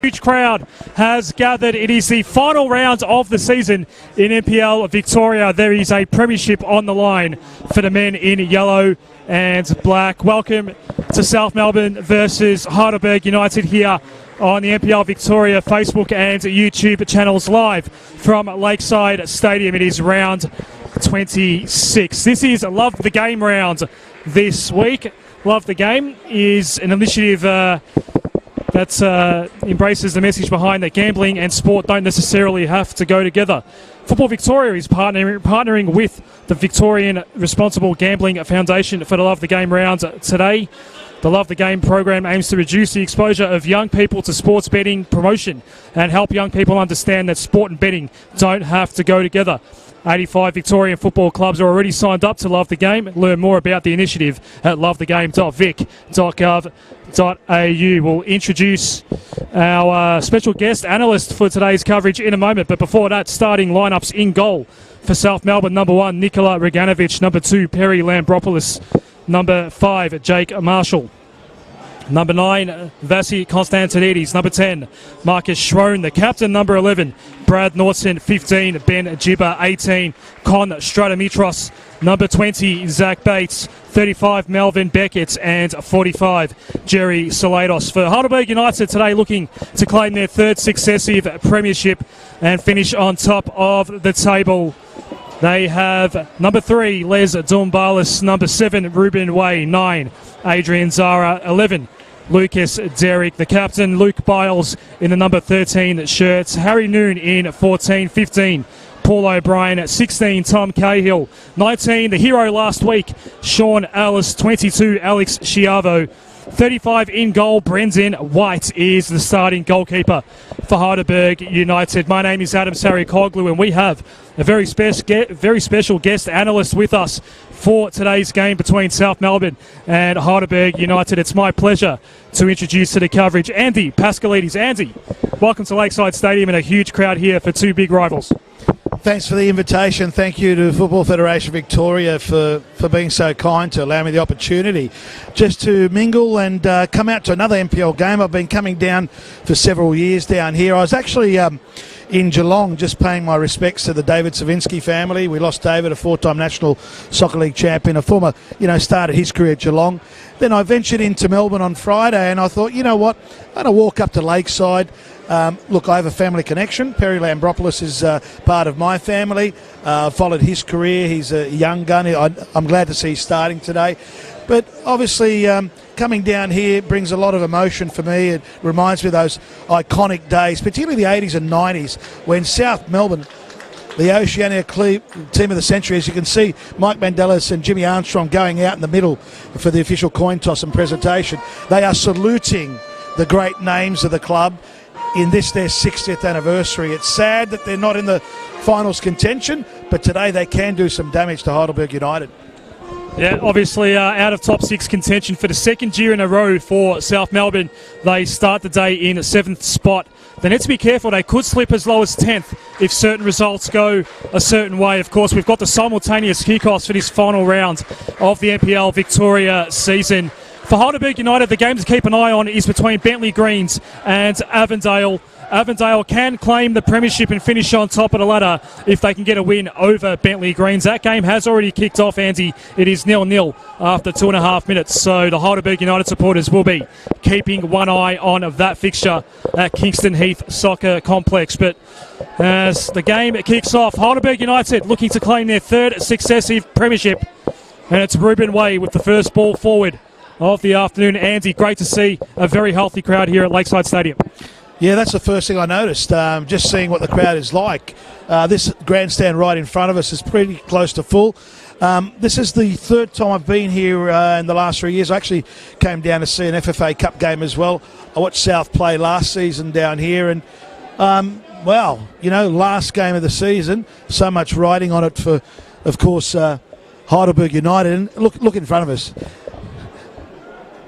Huge crowd has gathered. It is the final round of the season in NPL Victoria. There is a premiership on the line for the men in yellow and black. Welcome to South Melbourne versus Heidelberg United here on the NPL Victoria Facebook and YouTube channels live from Lakeside Stadium. It is round 26. This is Love the Game round this week. Love the Game is an initiative that embraces the message behind that gambling and sport don't necessarily have to go together. Football Victoria is partnering with the Victorian Responsible Gambling Foundation for the Love the Game round today. The Love the Game program aims to reduce the exposure of young people to sports betting promotion and help young people understand that sport and betting don't have to go together. 85 Victorian football clubs are already signed up to Love the Game. Learn more about the initiative at lovethegame.vic.gov.au. We'll introduce our special guest analyst for today's coverage in a moment, but before that, starting lineups in goal for South Melbourne. Number 1, Nikola Reganovic. Number 2, Perry Lambropoulos. Number 5, Jake Marshall. Number 9, Vasi Konstantinidis. Number 10, Marcus Schroen. The captain, number 11, Brad Norton. 15, Ben Jibba. 18, Con Stratomitros. Number 20, Zach Bates. 35, Melvin Beckett. And 45, Jerry Salados. For Heidelberg United today, looking to claim their third successive premiership and finish on top of the table. They have number 3, Les Dumbalis. Number 7, Ruben Way. 9, Adrian Zara. 11, Lucas Derrick. The captain, Luke Biles, in the number 13 shirts. Harry Noon in 14. 15, Paul O'Brien. 16, Tom Cahill. 19, the hero last week, Sean Ellis. 22, Alex Schiavo. 35 in goal, Brendan White is the starting goalkeeper for Heidelberg United. My name is Adam Sarikoglu, and we have a very special guest analyst with us for today's game between South Melbourne and Heidelberg United. It's my pleasure to introduce to the coverage Andy Pascalidis. Andy, welcome to Lakeside Stadium and a huge crowd here for two big rivals. Thanks for the invitation. Thank you to Football Federation Victoria for being so kind to allow me the opportunity just to mingle and come out to another NPL game. I've been coming down for several years down here. I was actually in Geelong just paying my respects to the David Savinsky family. We lost David, a 4-time National Soccer League champion, a former, started his career at Geelong. Then I ventured into Melbourne on Friday and I thought, you know what, I'm going to walk up to Lakeside. Look, I have a family connection. Perry Lambropoulos is part of my family. Followed his career. He's a young gun. I'm glad to see he's starting today. But obviously, coming down here brings a lot of emotion for me. It reminds me of those iconic days, particularly the 80s and 90s, when South Melbourne, the Oceania team of the century, as you can see, Mike Mandelis and Jimmy Armstrong going out in the middle for the official coin toss and presentation. They are saluting the great names of the club in this, their 60th anniversary. It's sad that they're not in the finals contention, but today they can do some damage to Heidelberg United. Yeah, obviously out of top 6 contention for the second year in a row for South Melbourne. They start the day in 7th spot. They need to be careful. They could slip as low as 10th if certain results go a certain way. Of course, we've got the simultaneous kickoffs for this final round of the NPL Victoria season. For Heidelberg United, the game to keep an eye on is between Bentley Greens and Avondale. Avondale can claim the premiership and finish on top of the ladder if they can get a win over Bentley Greens. That game has already kicked off, Andy. It is 0-0 after 2.5 minutes. So the Heidelberg United supporters will be keeping one eye on that fixture at Kingston Heath Soccer Complex. But as the game kicks off, Heidelberg United looking to claim their third successive premiership. And it's Ruben Way with the first ball forward of the afternoon. Andy, great to see a very healthy crowd here at Lakeside Stadium. Yeah, that's the first thing I noticed, just seeing what the crowd is like. This grandstand right in front of us is pretty close to full. This is the third time I've been here in the last 3 years. I actually came down to see an FFA Cup game as well. I watched South play last season down here, and last game of the season, so much riding on it for, of course, Heidelberg United. And look in front of us.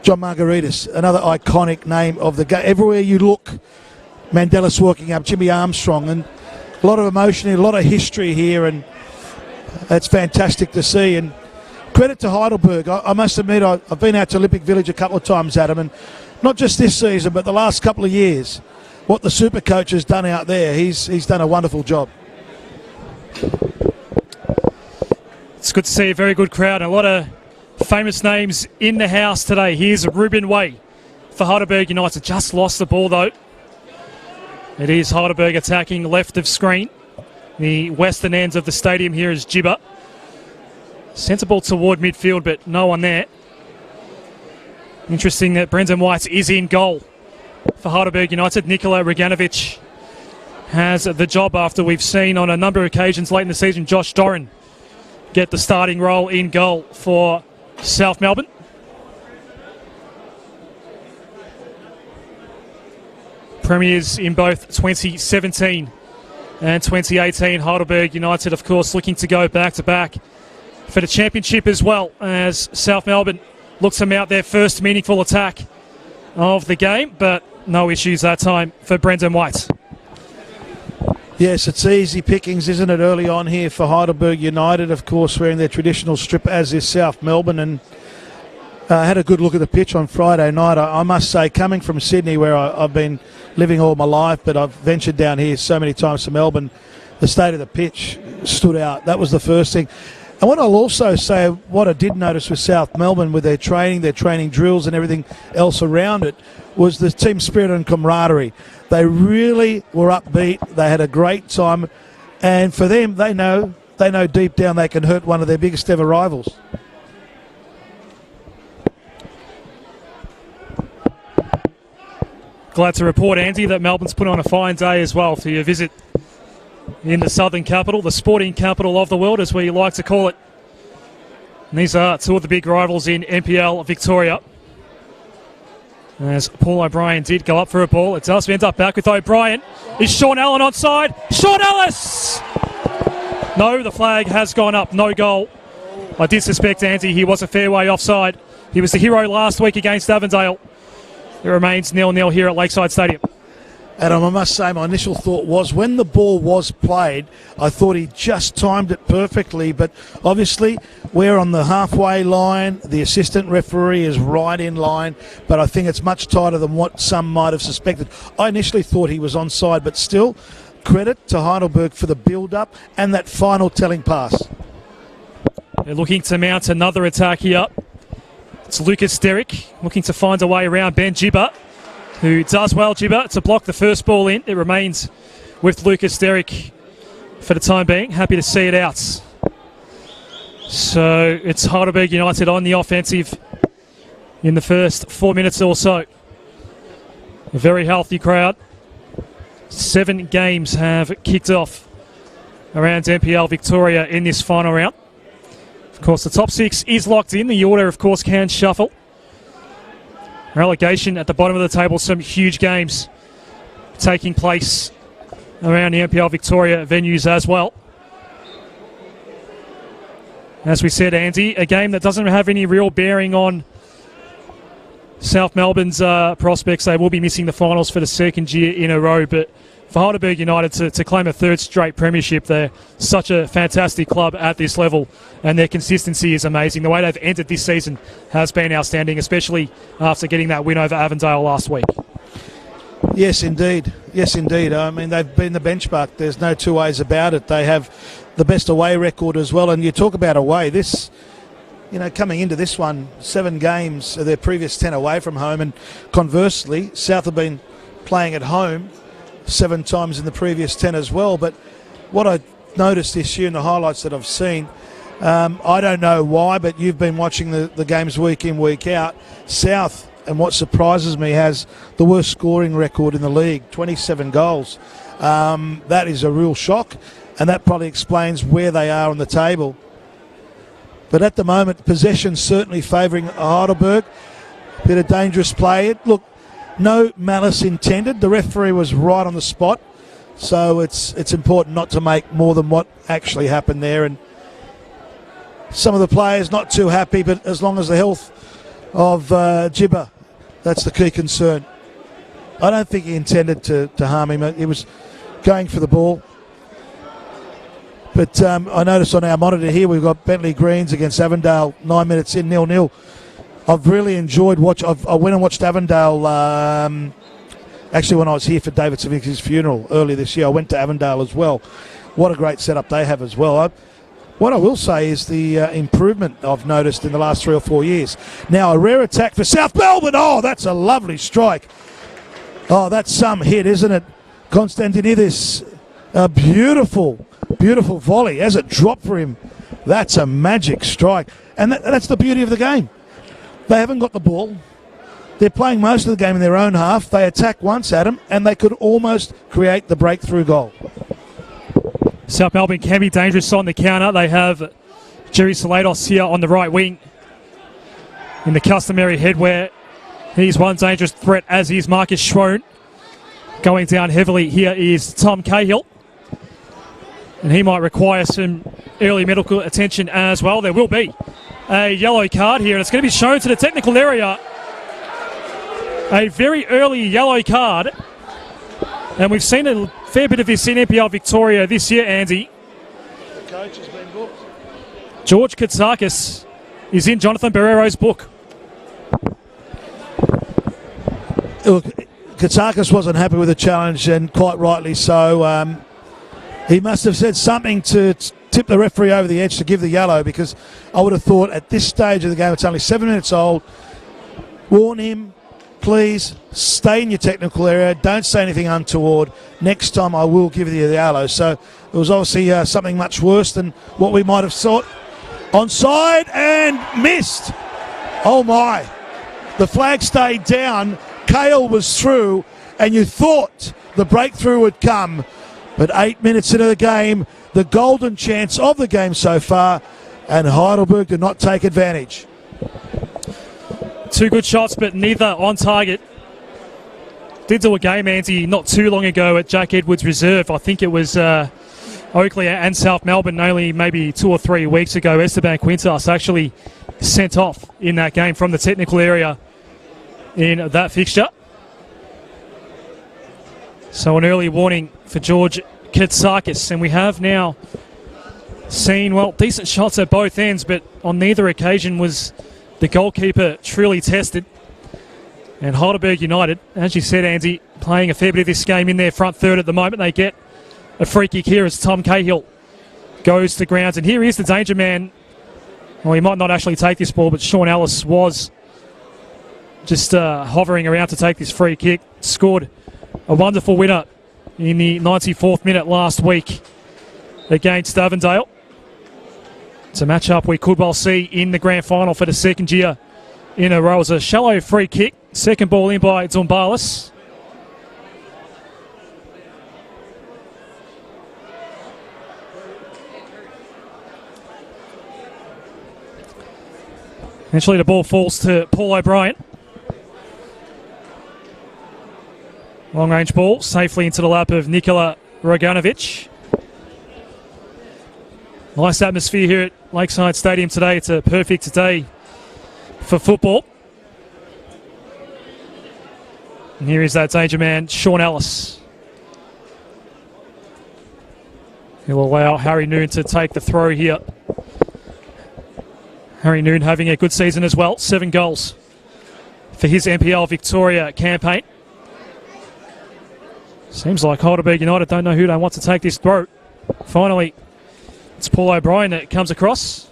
John Margaritis, another iconic name of the game. Everywhere you look, Mandelis walking up, Jimmy Armstrong, and a lot of emotion, a lot of history here, and it's fantastic to see. And credit to Heidelberg. I must admit, I've been out to Olympic Village a couple of times, Adam, and not just this season, but the last couple of years. what the super coach has done out there. He's done a wonderful job. It's good to see a very good crowd and a lot of famous names in the house today. Here's Ruben Way for Heidelberg United. Just lost the ball though. It is Heidelberg attacking left of screen. The western ends of the stadium here is Gibber. Centre ball toward midfield, but no one there. Interesting that Brendan White is in goal for Heidelberg United. Nikola Reganovic has the job after we've seen on a number of occasions late in the season Josh Doran get the starting role in goal for South Melbourne. Premiers in both 2017 and 2018. Heidelberg United, of course, looking to go back-to-back for the championship as well, as South Melbourne looks to mount their first meaningful attack of the game, but no issues that time for Brendan White. Yes, it's easy pickings, isn't it, early on here for Heidelberg United, of course, wearing their traditional strip, as is South Melbourne, and had a good look at the pitch on Friday night. I must say, coming from Sydney, where I've been living all my life, but I've ventured down here so many times to Melbourne, the state of the pitch stood out. That was the first thing. And what I'll also say, what I did notice with South Melbourne, with their training drills and everything else around it, was the team spirit and camaraderie. They really were upbeat. They had a great time. And for them, they know deep down they can hurt one of their biggest ever rivals. Glad to report, Andy, that Melbourne's put on a fine day as well for your visit in the southern capital, the sporting capital of the world, as we like to call it. And these are two of the big rivals in NPL Victoria. As Paul O'Brien did go up for a ball, it does end up back with O'Brien. Is Sean Allen onside? Sean Ellis! No, the flag has gone up. No goal. I did suspect, Andy, he was a fair way offside. He was the hero last week against Avondale. It remains 0-0 here at Lakeside Stadium. Adam, I must say my initial thought was when the ball was played, I thought he just timed it perfectly, but obviously we're on the halfway line. The assistant referee is right in line, but I think it's much tighter than what some might have suspected. I initially thought he was onside, but still, credit to Heidelberg for the build-up and that final telling pass. They're looking to mount another attack here. It's Lucas Derrick looking to find a way around Ben Gibber, who does well, Gibber, to block the first ball in. It remains with Lucas Derrick for the time being. Happy to see it out. So it's Heidelberg United on the offensive in the first 4 minutes or so. A very healthy crowd. 7 games have kicked off around NPL Victoria in this final round. Of course, the top 6 is locked in. The order, of course, can shuffle. Relegation at the bottom of the table. Some huge games taking place around the NPL Victoria venues as well. As we said, Andy, a game that doesn't have any real bearing on South Melbourne's prospects. They will be missing the finals for the second year in a row, but for Heidelberg United to claim a third straight premiership, they're such a fantastic club at this level, and their consistency is amazing. The way they've ended this season has been outstanding, especially after getting that win over Avondale last week. Yes, indeed. Yes, indeed. I mean, they've been the benchmark. There's no two ways about it. They have the best away record as well, and you talk about away. This, you know, coming into this one, 7 games, their previous 10 away from home, and conversely, South have been playing at home 7 times in the previous 10 as well. But what I noticed this year in the highlights that I've seen, I don't know why, but you've been watching the games week in, week out. South, and what surprises me, has the worst scoring record in the league, 27 goals. That is a real shock, and that probably explains where they are on the table. But at the moment, possession certainly favouring Heidelberg. Bit of dangerous play. Look, no malice intended. The referee was right on the spot, so it's important not to make more than what actually happened there. And some of the players not too happy, but as long as the health of Gibber, that's the key concern. I don't think he intended to harm him. He was going for the ball. But I noticed on our monitor here we've got Bentley Greens against Avondale, 9 minutes in, 0-0. I've really enjoyed I went and watched Avondale Actually, when I was here for David Savicki's funeral earlier this year, I went to Avondale as well. What a great setup they have as well. What I will say is the improvement I've noticed in the last 3 or 4 years. Now, a rare attack for South Melbourne. Oh, that's a lovely strike. Oh, that's some hit, isn't it? Konstantinidis, a beautiful, beautiful volley. As it dropped for him, that's a magic strike. And that's the beauty of the game. They haven't got the ball. They're playing most of the game in their own half. They attack once, Adam, and they could almost create the breakthrough goal. South Melbourne can be dangerous on the counter. They have Jerry Salados here on the right wing in the customary headwear. He's one dangerous threat, as is Marcus Schroen. Going down heavily here is Tom Cahill. And he might require some early medical attention as well. There will be a yellow card here, and it's going to be shown to the technical area. A very early yellow card. And we've seen a fair bit of this in NPL Victoria this year, Andy. The coach has been booked. George Katsakis is in Jonathan Barrero's book. Look, Katsakis wasn't happy with the challenge, and quite rightly so. He must have said something to tip the referee over the edge to give the yellow, because I would have thought at this stage of the game, it's only 7 minutes old, warn him, please stay in your technical area, don't say anything untoward. Next time I will give you the yellow. So it was obviously something much worse than what we might have thought. Onside and missed. Oh my. The flag stayed down. Kale was through, and you thought the breakthrough would come. But 8 minutes into the game, the golden chance of the game so far, and Heidelberg did not take advantage. Two good shots, but neither on target. Did do a game, Andy, not too long ago at Jack Edwards Reserve. I think it was Oakley and South Melbourne only maybe 2 or 3 weeks ago. Esteban Quintas actually sent off in that game from the technical area in that fixture. So an early warning for George Katsakis. And we have now seen, well, decent shots at both ends, but on neither occasion was the goalkeeper truly tested. And Heidelberg United, as you said, Andy, playing a fair bit of this game in their front third at the moment. They get a free kick here as Tom Cahill goes to ground. And here is the danger man. Well, he might not actually take this ball, but Sean Ellis was just hovering around to take this free kick. Scored a wonderful winner in the 94th minute last week against Avondale. It's a matchup we could well see in the grand final for the second year in a row. It was a shallow free kick. Second ball in by Zumbalis. Eventually the ball falls to Paul O'Brien. Long range ball safely into the lap of Nikola Roganovic. Nice atmosphere here at Lakeside Stadium today. It's a perfect day for football. And here is that danger man, Sean Ellis. He'll allow Harry Noon to take the throw here. Harry Noon having a good season as well. 7 goals for his NPL Victoria campaign. Seems like Heidelberg United don't know who they want to take this throw. Finally, it's Paul O'Brien that comes across.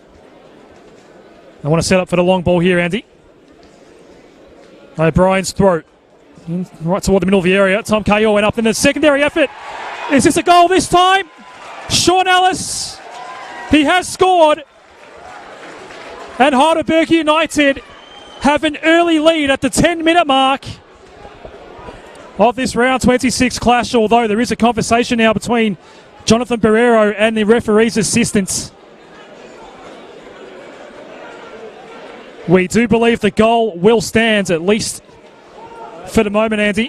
They want to set up for the long ball here, Andy. O'Brien's throw. Right toward the middle of the area. Tom Cahill went up in the secondary effort. Is this a goal this time? Sean Ellis. He has scored. And Heidelberg United have an early lead at the 10-minute mark of this round 26 clash, although there is a conversation now between Jonathan Barrero and the referee's assistants. We do believe the goal will stand, at least for the moment, Andy.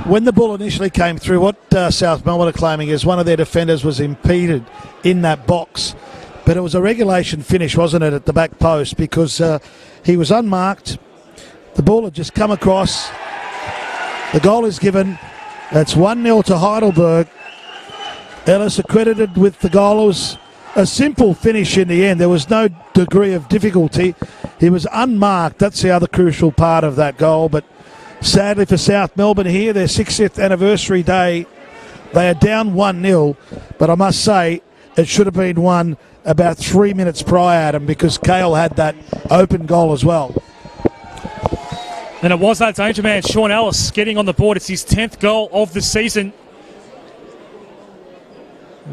When the ball initially came through, what South Melbourne are claiming is one of their defenders was impeded in that box. But it was a regulation finish, wasn't it, at the back post, because he was unmarked. The ball had just come across. The goal is given. That's 1-0 to Heidelberg. Ellis accredited with the goal. It was a simple finish in the end. There was no degree of difficulty. He was unmarked. That's the other crucial part of that goal. But sadly for South Melbourne here, their 60th anniversary day, they are down 1-0. But I must say, it should have been won about 3 minutes prior, Adam, because Cale had that open goal as well. And it was that danger man, Sean Ellis, getting on the board. It's his 10th goal of the season.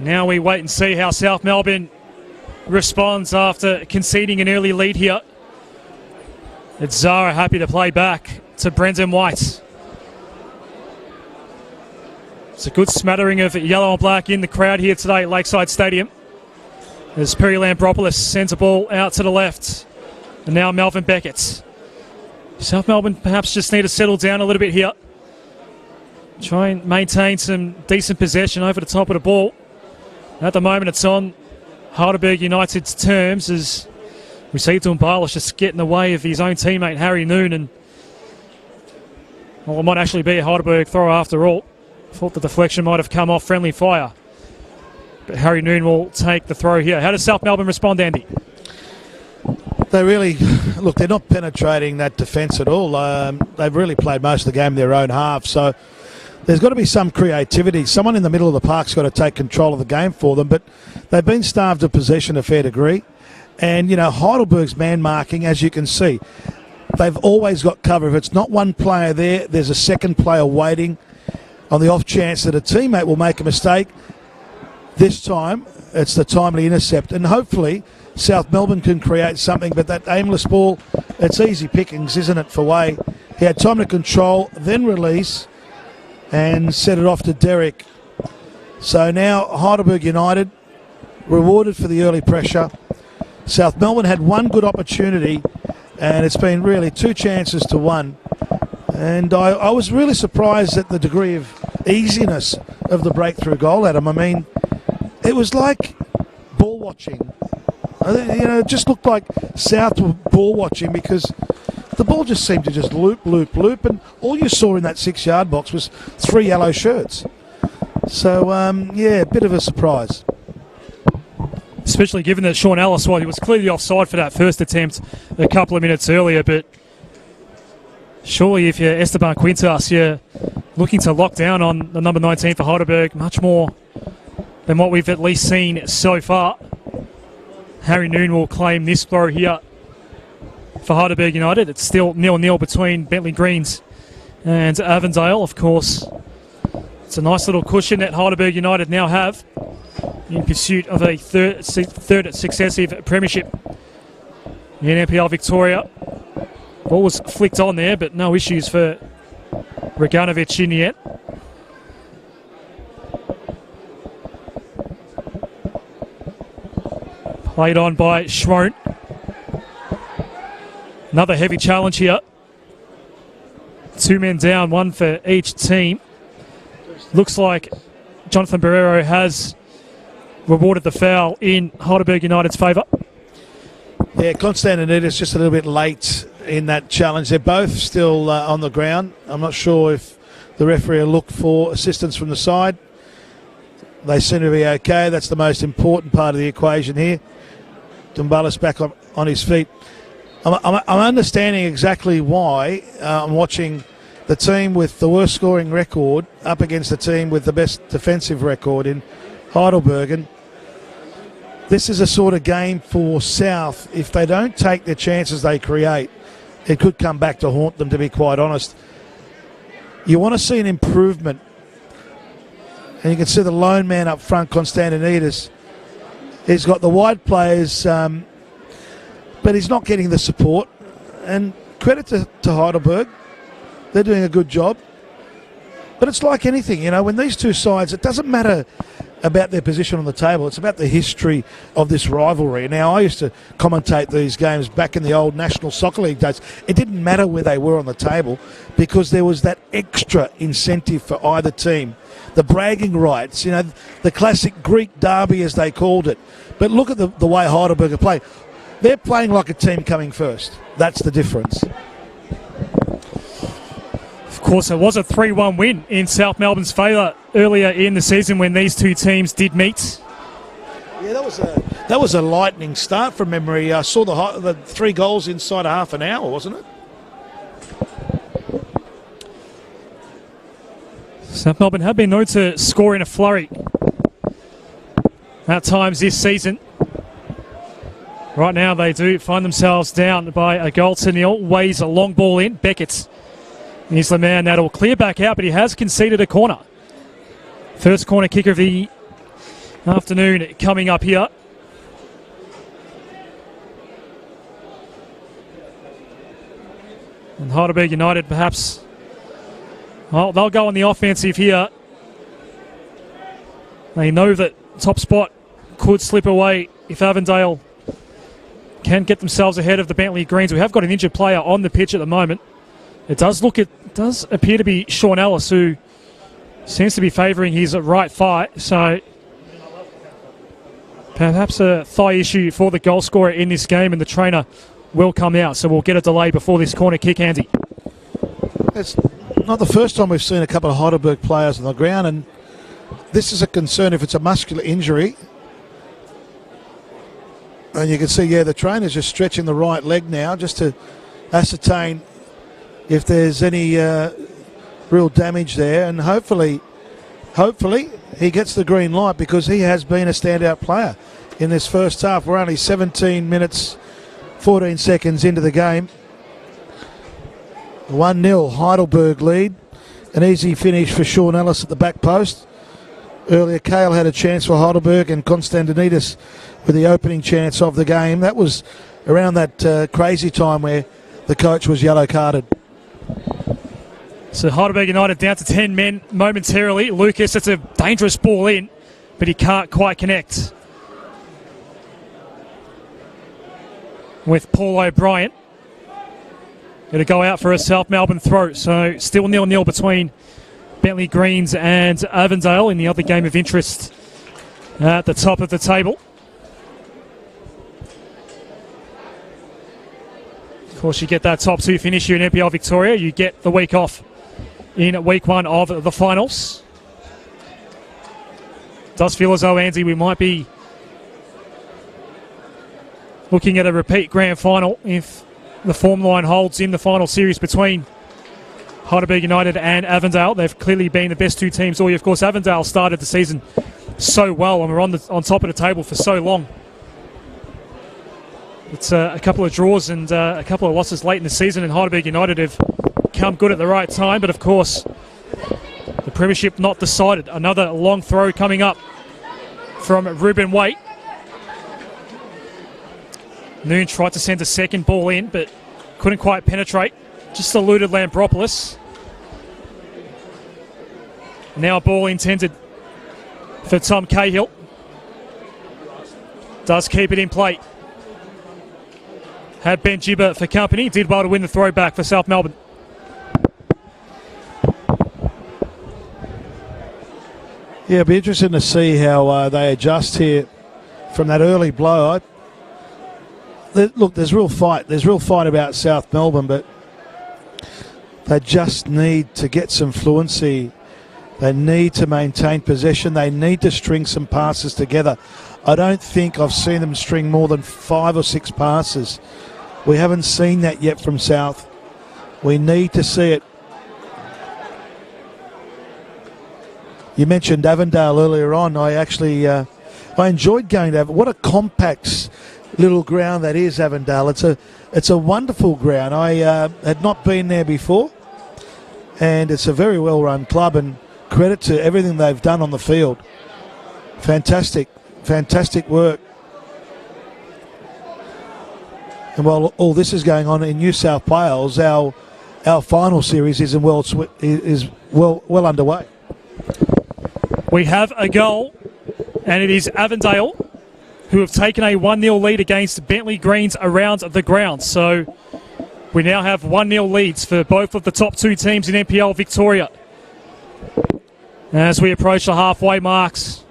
Now we wait and see how South Melbourne responds after conceding an early lead here. It's Zara happy to play back to Brendan White. It's a good smattering of yellow and black in the crowd here today at Lakeside Stadium. As Perry Lambropoulos sends a ball out to the left. And now Melvin Beckett. South Melbourne perhaps just need to settle down a little bit here. Try and maintain some decent possession over the top of the ball. At the moment it's on Heidelberg United's terms as we see Dumbarlish just get in the way of his own teammate Harry Noon, and well, it might actually be a Heidelberg throw after all. Thought the deflection might have come off friendly fire, but Harry Noon will take the throw here. How does South Melbourne respond, Andy? They really, look, they're not penetrating that defence at all. They've really played most of the game in their own half, so there's got to be some creativity. Someone in the middle of the park's got to take control of the game for them, but they've been starved of possession a fair degree. And, you know, Heidelberg's man marking, as you can see, they've always got cover. If it's not one player there, there's a second player waiting on the off chance that a teammate will make a mistake. This time, it's the timely intercept. And hopefully, South Melbourne can create something, but that aimless ball, it's easy pickings, isn't it, for Way? He had time to control, then release, and set it off to Derek. So now Heidelberg United rewarded for the early pressure. South Melbourne had one good opportunity, and it's been really 2 chances to 1. And I was really surprised at the degree of easiness of the breakthrough goal, Adam. I mean, it was like ball watching. You know, it just looked like South were ball watching because the ball just seemed to just loop, and all you saw in that 6-yard box was 3 yellow shirts. So, yeah, a bit of a surprise. Especially given that Sean Ellis, well, he was clearly offside for that first attempt a couple of minutes earlier, but surely if you're Esteban Quintas, you're looking to lock down on the number 19 for Heidelberg much more than what we've at least seen so far. Harry Noon will claim this throw here for Heidelberg United. It's still 0-0 between Bentley Greens and Avondale, of course. It's a nice little cushion that Heidelberg United now have in pursuit of a third successive premiership in NPL Victoria. Ball was flicked on there, but no issues for Reganovic in the end. Played on by Schroen. Another heavy challenge here. 2 men down, 1 for each team. Looks like Jonathan Barrero has rewarded the foul in Heidelberg United's favour. Yeah, Constantinides just a little bit late in that challenge. They're both still on the ground. I'm not sure if the referee will look for assistance from the side. They seem to be okay. That's the most important part of the equation here. Dumbalis back on his feet. I'm understanding exactly why I'm watching the team with the worst scoring record up against the team with the best defensive record in Heidelberg. And this is a sort of game for South. If they don't take the chances they create, it could come back to haunt them, to be quite honest. You want to see an improvement. And you can see the lone man up front, Constantinides. He's got the wide players, but he's not getting the support. And credit to Heidelberg. They're doing a good job. But it's like anything, you know, when these two sides, it doesn't matter about their position on the table. It's about the history of this rivalry. Now, I used to commentate these games back in the old National Soccer League days. It didn't matter where they were on the table because there was that extra incentive for either team. The bragging rights, you know, the classic Greek derby as they called it. But look at the way Heidelberg are playing. They're playing like a team coming first. That's the difference. Of course, it was a 3-1 win in South Melbourne's favour earlier in the season when these two teams did meet. Yeah, that was That was a lightning start from memory. I saw the 3 goals inside a half an hour, wasn't it? South Melbourne have been known to score in a flurry at times this season. Right now they do find themselves down by a goal to nil. Weighs a long ball in. Beckett is the man that'll clear back out, but he has conceded a corner. First corner kicker of the afternoon coming up here. And Heidelberg United perhaps, well, they'll go on the offensive here. They know that top spot could slip away if Avondale can get themselves ahead of the Bentley Greens. We have got an injured player on the pitch at the moment. It does appear to be Sean Ellis, who seems to be favouring his right thigh. So perhaps a thigh issue for the goal scorer in this game, and the trainer will come out. So we'll get a delay before this corner kick, Andy. It's not the first time we've seen a couple of Heidelberg players on the ground, and this is a concern if it's a muscular injury. And you can see, the trainer's just stretching the right leg now just to ascertain if there's any real damage there. And hopefully he gets the green light, because he has been a standout player in this first half. We're only 17 minutes, 14 seconds into the game. 1-0 Heidelberg lead. An easy finish for Sean Ellis at the back post. Earlier, Kale had a chance for Heidelberg, and Konstantinidis with the opening chance of the game. That was around that crazy time where the coach was yellow carded. So Heidelberg United down to 10 men momentarily. Lucas, it's a dangerous ball in, but he can't quite connect with Paul O'Brien. Going to go out for a South Melbourne throw. So still 0-0 between Bentley Greens and Avondale in the other game of interest at the top of the table. Of course, you get that top 2 finish here in NPL Victoria. You get the week off in week 1 of the finals. Does feel as though, Andy, we might be looking at a repeat grand final if the form line holds in the final series between Heidelberg United and Avondale. They've clearly been the best 2 teams all year. Of course, Avondale started the season so well, and we're on top of the table for so long. It's a couple of draws and a couple of losses late in the season, and Heidelberg United have come good at the right time. But of course, the premiership not decided. Another long throw coming up from Ruben Waite. Noon tried to send a second ball in, but couldn't quite penetrate. Just eluded Lambropoulos. Now a ball intended for Tom Cahill. Does keep it in play. Had Ben Gibber for company. Did well to win the throwback for South Melbourne. Yeah, it'll be interesting to see how they adjust here from that early blow. Look, there's real fight. There's real fight about South Melbourne, but they just need to get some fluency. They need to maintain possession. They need to string some passes together. I don't think I've seen them string more than 5 or 6 passes. We haven't seen that yet from South. We need to see it. You mentioned Avondale earlier on. I enjoyed going to Avondale. What a compact little ground that is, Avondale. It's a wonderful ground. I had not been there before, and it's a very well-run club, and credit to everything they've done on the field. Fantastic work. And while all this is going on in New South Wales, our final series is well underway. We have a goal, and it is Avondale who have taken a 1-0 lead against Bentley Greens around the ground. So we now have 1-0 leads for both of the top 2 teams in NPL Victoria. As we approach the halfway marks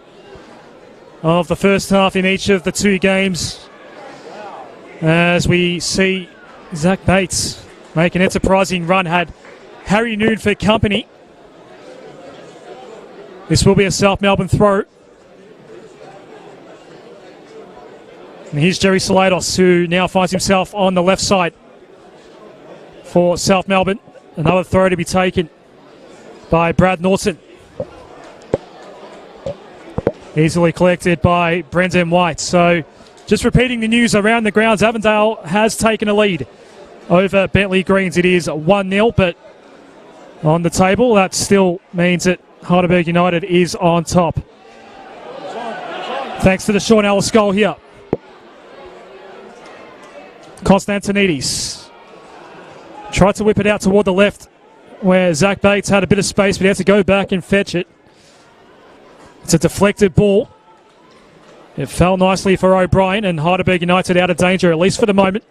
of the first half in each of the 2 games, as we see Zach Bates make an enterprising run, had Harry Noon for company. This will be a South Melbourne throw. And here's Jerry Salados, who now finds himself on the left side for South Melbourne. Another throw to be taken by Brad Norton. Easily collected by Brendan White. So just repeating the news around the grounds, Avondale has taken a lead over Bentley Greens. It is 1-0, but on the table, that still means that Heidelberg United is on top. Thanks to the Sean Ellis goal here. Constantinides tried to whip it out toward the left where Zach Bates had a bit of space, but he had to go back and fetch it. It's a deflected ball. It fell nicely for O'Brien, and Heidelberg United out of danger, at least for the moment.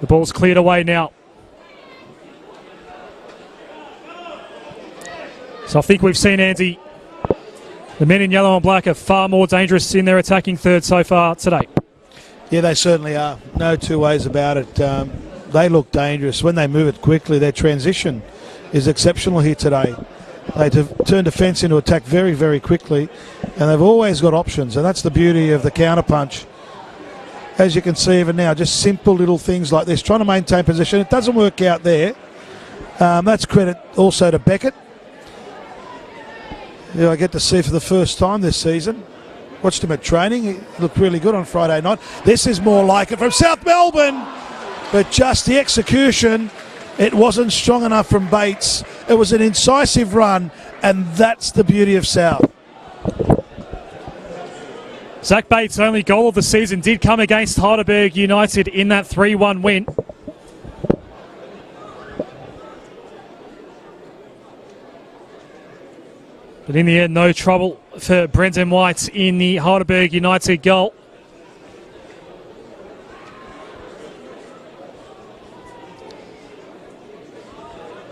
The ball's cleared away now. So I think we've seen, Andy, the men in yellow and black are far more dangerous in their attacking third so far today. Yeah, they certainly are. No two ways about it. They look dangerous. When they move it quickly, their transition is exceptional here today. They turn defence into attack very, very quickly, and they've always got options, and that's the beauty of the counter-punch. As you can see even now, just simple little things like this, trying to maintain position. It doesn't work out there. That's credit also to Beckett, who I get to see for the first time this season. Watched him at training. He looked really good on Friday night. This is more like it from South Melbourne, but just the execution, it wasn't strong enough from Bates. It was an incisive run, and that's the beauty of South. Zach Bates' only goal of the season did come against Heidelberg United in that 3-1 win. But in the end, no trouble for Brendan White in the Heidelberg United goal.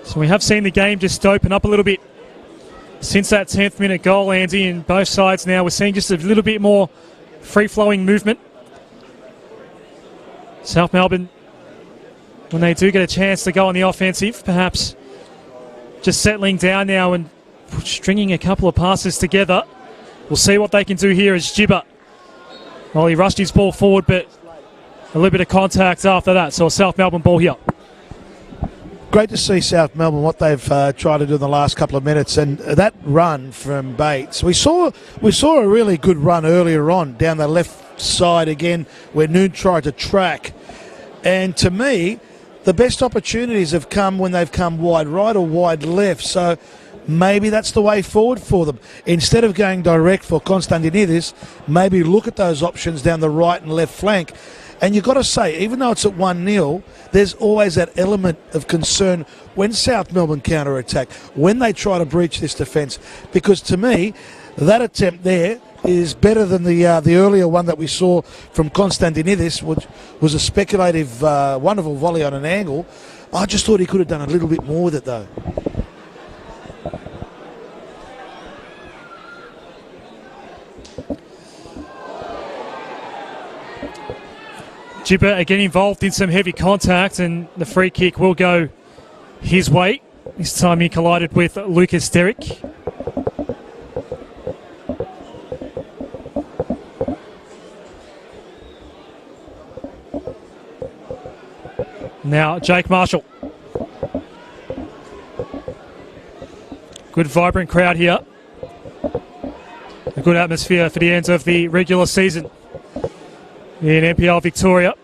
So we have seen the game just open up a little bit since that 10th minute goal, Andy, and both sides now we're seeing just a little bit more free-flowing movement. South Melbourne, when they do get a chance to go on the offensive, perhaps just settling down now and stringing a couple of passes together. We'll see what they can do here as Gibber. Well, he rushed his ball forward, but a little bit of contact after that. So a South Melbourne ball here. Great to see South Melbourne, what they've tried to do in the last couple of minutes, and that run from Bates. We saw a really good run earlier on down the left side again, where Noon tried to track. And to me, the best opportunities have come when they've come wide right or wide left. So maybe that's the way forward for them. Instead of going direct for Constantinides, maybe look at those options down the right and left flank. And you've got to say, even though it's at 1-0, there's always that element of concern when South Melbourne counter-attack, when they try to breach this defence. Because to me, that attempt there is better than the earlier one that we saw from Constantinides, which was a speculative, wonderful volley on an angle. I just thought he could have done a little bit more with it, though. Gibber again involved in some heavy contact, and the free kick will go his way. This time he collided with Lucas Derrick. Now Jake Marshall. Good vibrant crowd here. A good atmosphere for the end of the regular season in NPL Victoria.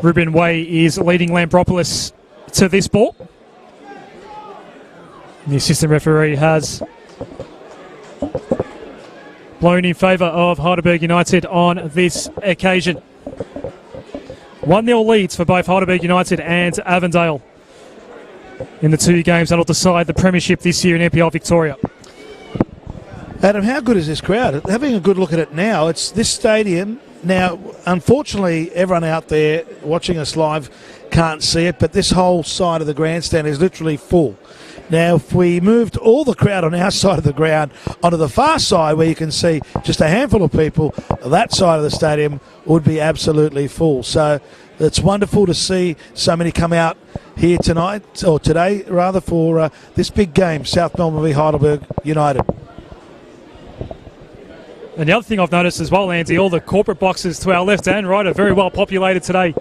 Ruben Way is leading Lambropoulos to this ball. The assistant referee has blown in favour of Heidelberg United on this occasion. 1-0 leads for both Heidelberg United and Avondale in the two games that'll decide the premiership this year in NPL Victoria. Adam, how good is this crowd? Having a good look at it now, it's this stadium. Now, unfortunately, everyone out there watching us live can't see it, but this whole side of the grandstand is literally full. Now, if we moved all the crowd on our side of the ground onto the far side where you can see just a handful of people, that side of the stadium would be absolutely full. So It's wonderful to see so many come out here tonight, or today rather, for this big game, South Melbourne v Heidelberg United. And the other thing I've noticed as well, Andy, all the corporate boxes to our left and right are very well populated today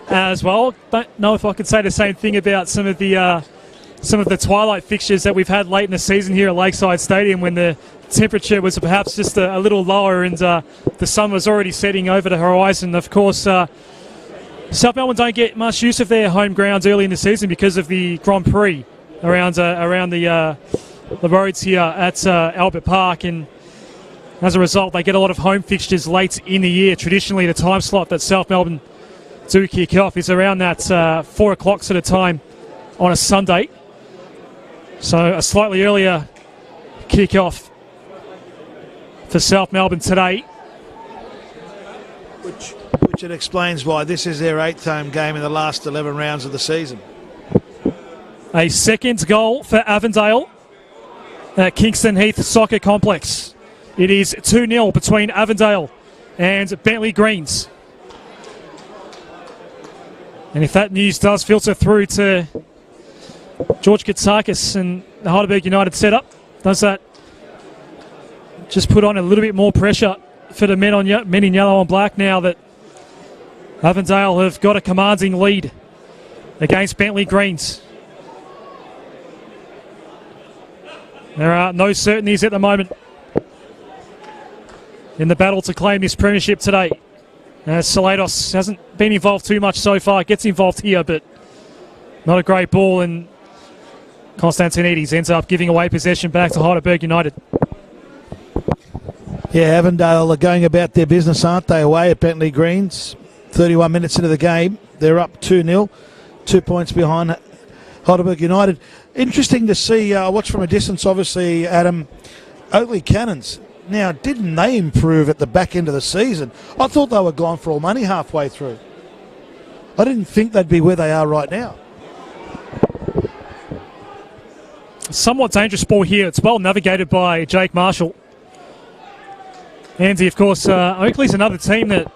as well. Don't know if I could say the same thing about some of the twilight fixtures that we've had late in the season here at Lakeside Stadium, when the temperature was perhaps just a little lower and the sun was already setting over the horizon. Of course, South Melbourne don't get much use of their home grounds early in the season because of the Grand Prix around the roads here at Albert Park, and as a result, they get a lot of home fixtures late in the year. Traditionally, the time slot that South Melbourne do kick off is around that 4 o'clock sort of time on a Sunday. So a slightly earlier kick-off for South Melbourne today. Which it explains why this is their 8th home game in the last 11 rounds of the season. A second goal for Avondale at Kingston Heath Soccer Complex. It is 2-0 between Avondale and Bentley Greens. And if that news does filter through to George Katsakis and the Heidelberg United setup, does that just put on a little bit more pressure for the men in yellow and black now that Avondale have got a commanding lead against Bentley Greens? There are no certainties at the moment in the battle to claim this premiership today. Salados hasn't been involved too much so far. Gets involved here, but not a great ball, and Konstantinides ends up giving away possession back to Heidelberg United. Yeah, Avondale are going about their business, aren't they, away at Bentley Greens. 31 minutes into the game, they're up 2-0, 2 points behind Heidelberg United. Interesting to see, watch from a distance, obviously, Adam, Oakley Cannons. Now, didn't they improve at the back end of the season? I thought they were gone for all money halfway through. I didn't think they'd be where they are right now. Somewhat dangerous ball here. It's well navigated by Jake Marshall. Andy, of course, Oakley's another team that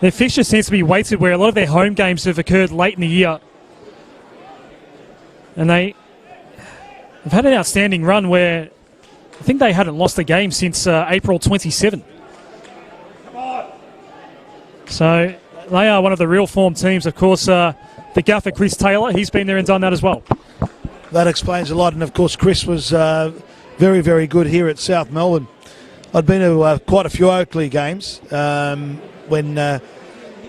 their fixture seems to be weighted where a lot of their home games have occurred late in the year. And they've had an outstanding run where I think they hadn't lost a game since April 27. So they are one of the real form teams. Of course, the gaffer, Chris Taylor, he's been there and done that as well. That explains a lot. And, of course, Chris was very, very good here at South Melbourne. I'd been to quite a few Oakley games when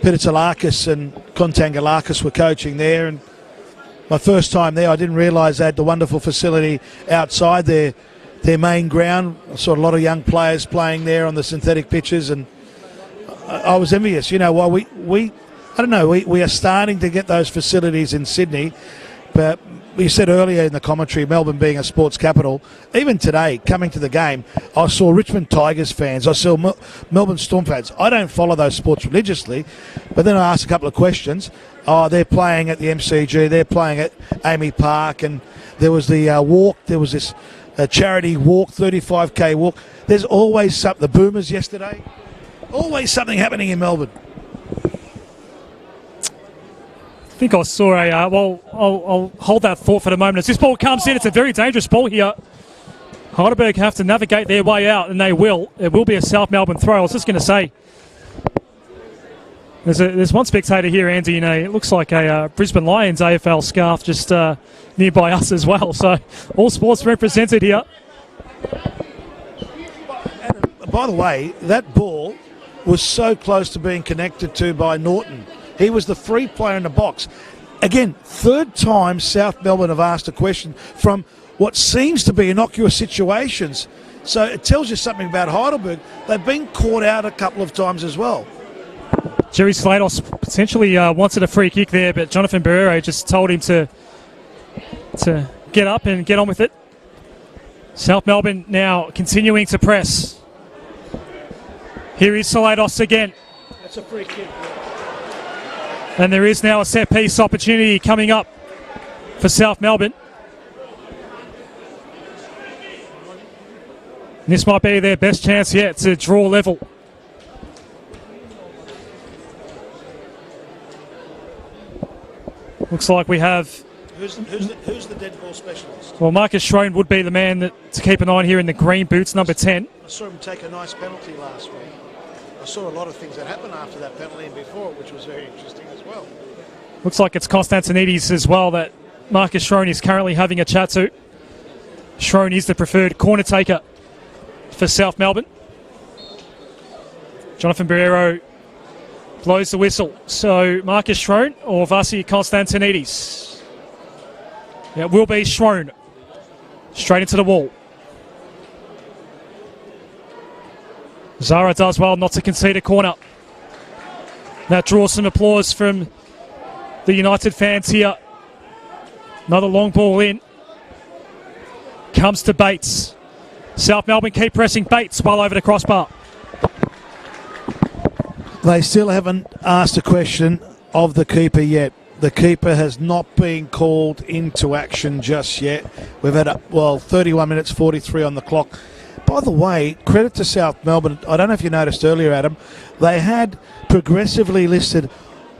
Peter Talakis and Kontangalakis were coaching there. And my first time there, I didn't realise they had the wonderful facility outside their main ground. I saw a lot of young players playing there on the synthetic pitches, and I was envious. You know, while we are starting to get those facilities in Sydney, but you said earlier in the commentary, Melbourne being a sports capital, even today, coming to the game, I saw Richmond Tigers fans, I saw Melbourne Storm fans. I don't follow those sports religiously, but then I asked a couple of questions. Oh, they're playing at the MCG, they're playing at Amy Park, and there was the walk, there was this charity walk, 35k walk. There's always something. The Boomers yesterday, always something happening in Melbourne. I think I saw I'll hold that thought for the moment. As this ball comes in, it's a very dangerous ball here. Heidelberg have to navigate their way out, and they will. It will be a South Melbourne throw. I was just going to say, there's one spectator here, Andy, it looks like a Brisbane Lions AFL scarf just nearby us as well. So all sports represented here. By the way, that ball was so close to being connected to by Norton. He was the free player in the box. Again, third time South Melbourne have asked a question from what seems to be innocuous situations. So it tells you something about Heidelberg. They've been caught out a couple of times as well. Jerry Slados potentially wanted a free kick there, but Jonathan Barrero just told him to get up and get on with it. South Melbourne now continuing to press. Here is Slados again. That's a free kick. And there is now a set-piece opportunity coming up for South Melbourne. And this might be their best chance yet to draw level. Looks like we have... Who's the dead ball specialist? Well, Marcus Schrone would be the man to keep an eye on here in the green boots, number 10. I saw him take a nice penalty last week. I saw a lot of things that happened after that penalty and before, which was very interesting as well. Looks like it's Konstantinides as well that Marcus Schrone is currently having a chat to. Schrone is the preferred corner taker for South Melbourne. Jonathan Barrero blows the whistle. So Marcus Schrone or Vasi Konstantinides? It will be Schrone. Straight into the wall. Zara does well not to concede a corner. That draws some applause from the United fans here. Another long ball in. Comes to Bates. South Melbourne keep pressing Bates well over the crossbar. They still haven't asked a question of the keeper yet. The keeper has not been called into action just yet. We've had, 31 minutes 43 on the clock. By the way, credit to South Melbourne. I don't know if you noticed earlier, Adam, they had progressively listed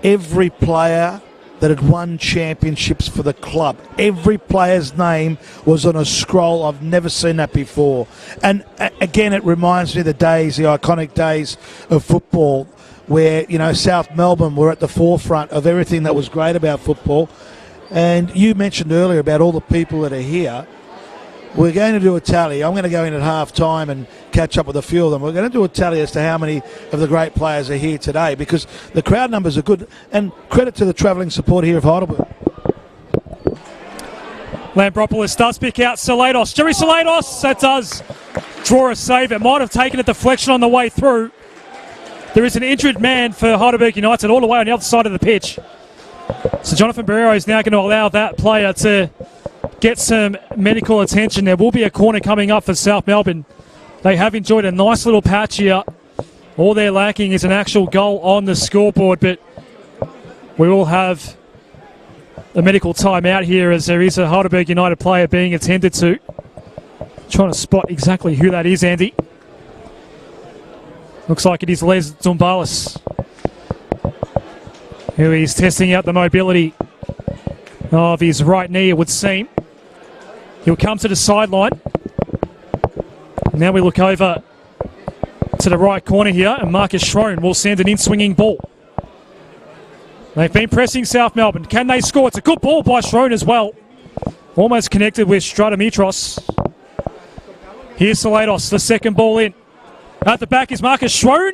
every player that had won championships for the club. Every player's name was on a scroll. I've never seen that before. And again, it reminds me of the iconic days of football, where, South Melbourne were at the forefront of everything that was great about football. And you mentioned earlier about all the people that are here. We're going to do a tally. I'm going to go in at half-time and catch up with a few of them. We're going to do a tally as to how many of the great players are here today, because the crowd numbers are good. And credit to the travelling support here of Heidelberg. Lambropoulos does pick out Salados. Jerry Salados, that does draw a save. It might have taken a deflection on the way through. There is an injured man for Heidelberg United all the way on the other side of the pitch. So Jonathan Barrero is now going to allow that player to get some medical attention. There will be a corner coming up for South Melbourne. They have enjoyed a nice little patch here. All they're lacking is an actual goal on the scoreboard, but we will have a medical timeout here as there is a Heidelberg United player being attended to. Trying to spot exactly who that is, Andy. Looks like it is Les Zumbalis, who is testing out the mobility of his right knee, it would seem. He'll come to the sideline. Now we look over to the right corner here, and Marcus Schrone will send an in-swinging ball. They've been pressing South Melbourne. Can they score? It's a good ball by Schrone as well. Almost connected with Stratomitros. Here's Salados, the second ball in. At the back is Marcus Schrone.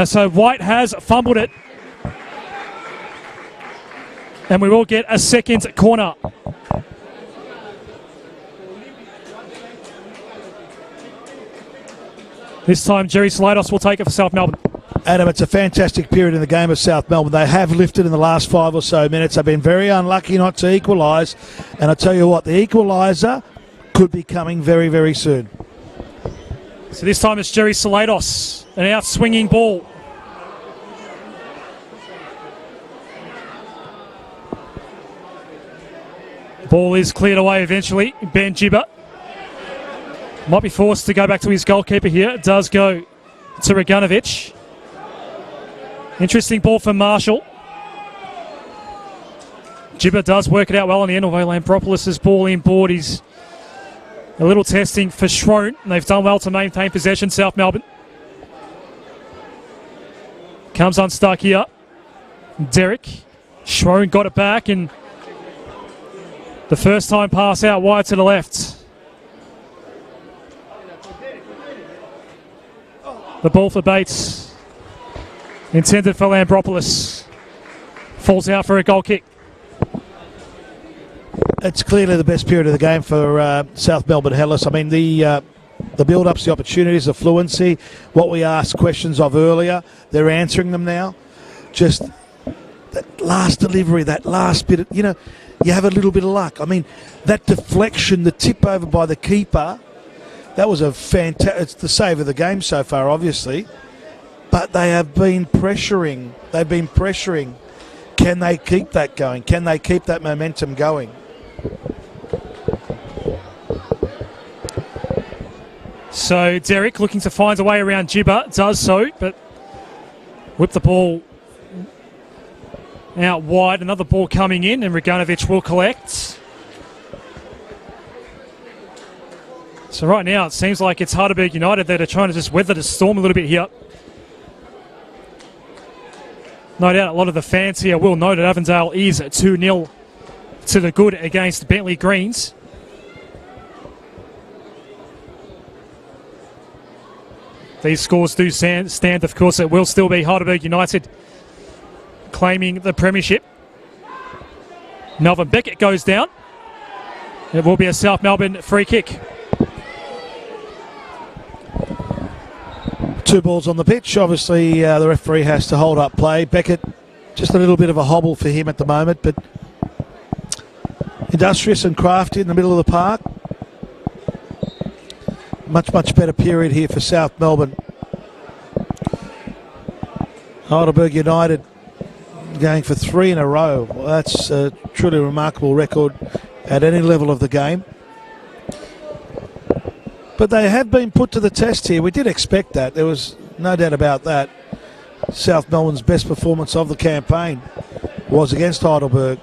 So White has fumbled it. And we will get a second corner. This time Jerry Salados will take it for South Melbourne. Adam, it's a fantastic period in the game of South Melbourne. They have lifted in the last 5 or so minutes. They've been very unlucky not to equalise. And I tell you what, the equaliser could be coming very, very soon. So this time it's Jerry Salados, an out-swinging ball. Ball is cleared away eventually. Ben Gibber might be forced to go back to his goalkeeper here. It does go to Reganovic. Interesting ball for Marshall. Gibber does work it out well on the end, although Lambropoulos' ball inboard is a little testing for Schrone. They've done well to maintain possession, South Melbourne. Comes unstuck here. Derek. Schrone got it back, and the first time pass out wide to the left. The ball for Bates. Intended for Lambropoulos. Falls out for a goal kick. It's clearly the best period of the game for South Melbourne Hellas. I mean, the build-ups, the opportunities, the fluency, what we asked questions of earlier, they're answering them now. Just that last delivery, that last bit, you have a little bit of luck. I mean, that deflection, the tip over by the keeper, that was a fantastic, it's the save of the game so far, obviously. But they have been pressuring. They've been pressuring. Can they keep that going? Can they keep that momentum going? So Derek looking to find a way around Gibber, does so, but whip the ball out wide. Another ball coming in, and Reganovic will collect. So right now, it seems like it's Heidelberg United that are trying to just weather the storm a little bit here. No doubt a lot of the fans here will know that Avondale is 2-0 to the good against Bentley Greens. These scores do stand. Of course, it will still be Heidelberg United claiming the premiership. Melvin Beckett goes down. It will be a South Melbourne free kick. 2 balls on the pitch. Obviously, the referee has to hold up play. Beckett, just a little bit of a hobble for him at the moment, but industrious and crafty in the middle of the park. Much better period here for South Melbourne. Heidelberg United going for 3 in a row. Well, that's a truly remarkable record at any level of the game. But they have been put to the test here. We did expect that. There was no doubt about that. South Melbourne's best performance of the campaign was against Heidelberg.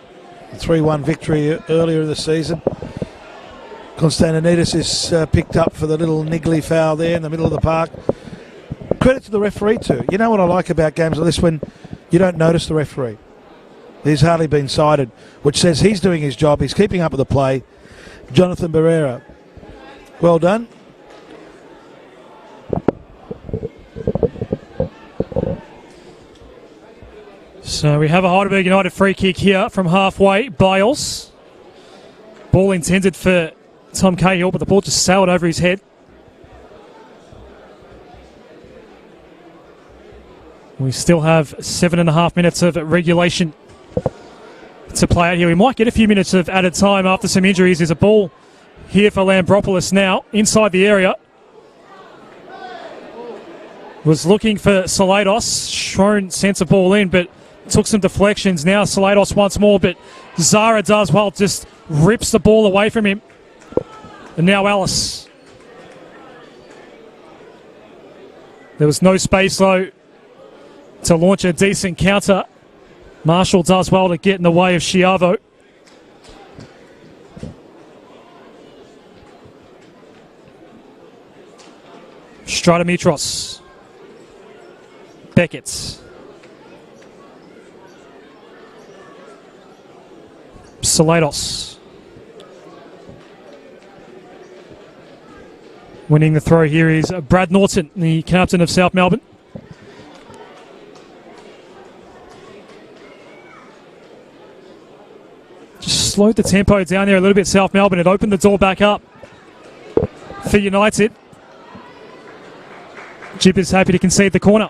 3-1 victory earlier in the season. Konstantinidis is picked up for the little niggly foul there in the middle of the park. Credit to the referee too. You know what I like about games like this, when you don't notice the referee. He's hardly been cited, which says he's doing his job. He's keeping up with the play. Jonathan Barrera, well done. So we have a Heidelberg United free kick here from halfway. Biles. Ball intended for Tom Cahill, but the ball just sailed over his head. We still have 7.5 minutes of regulation to play out here. We might get a few minutes of added time after some injuries. There's a ball here for Lambropoulos now, inside the area. Was looking for Salados. Schroen sent a ball in, but took some deflections. Now Salados once more, but Zara does well, just rips the ball away from him. And now Ellis. There was no space though to launch a decent counter. Marshall does well to get in the way of Schiavo. Stratomitros. Beckett. Salados. Winning the throw here is Brad Norton, the captain of South Melbourne. Just slowed the tempo down there a little bit, South Melbourne. It opened the door back up for United. Jib is happy to concede the corner.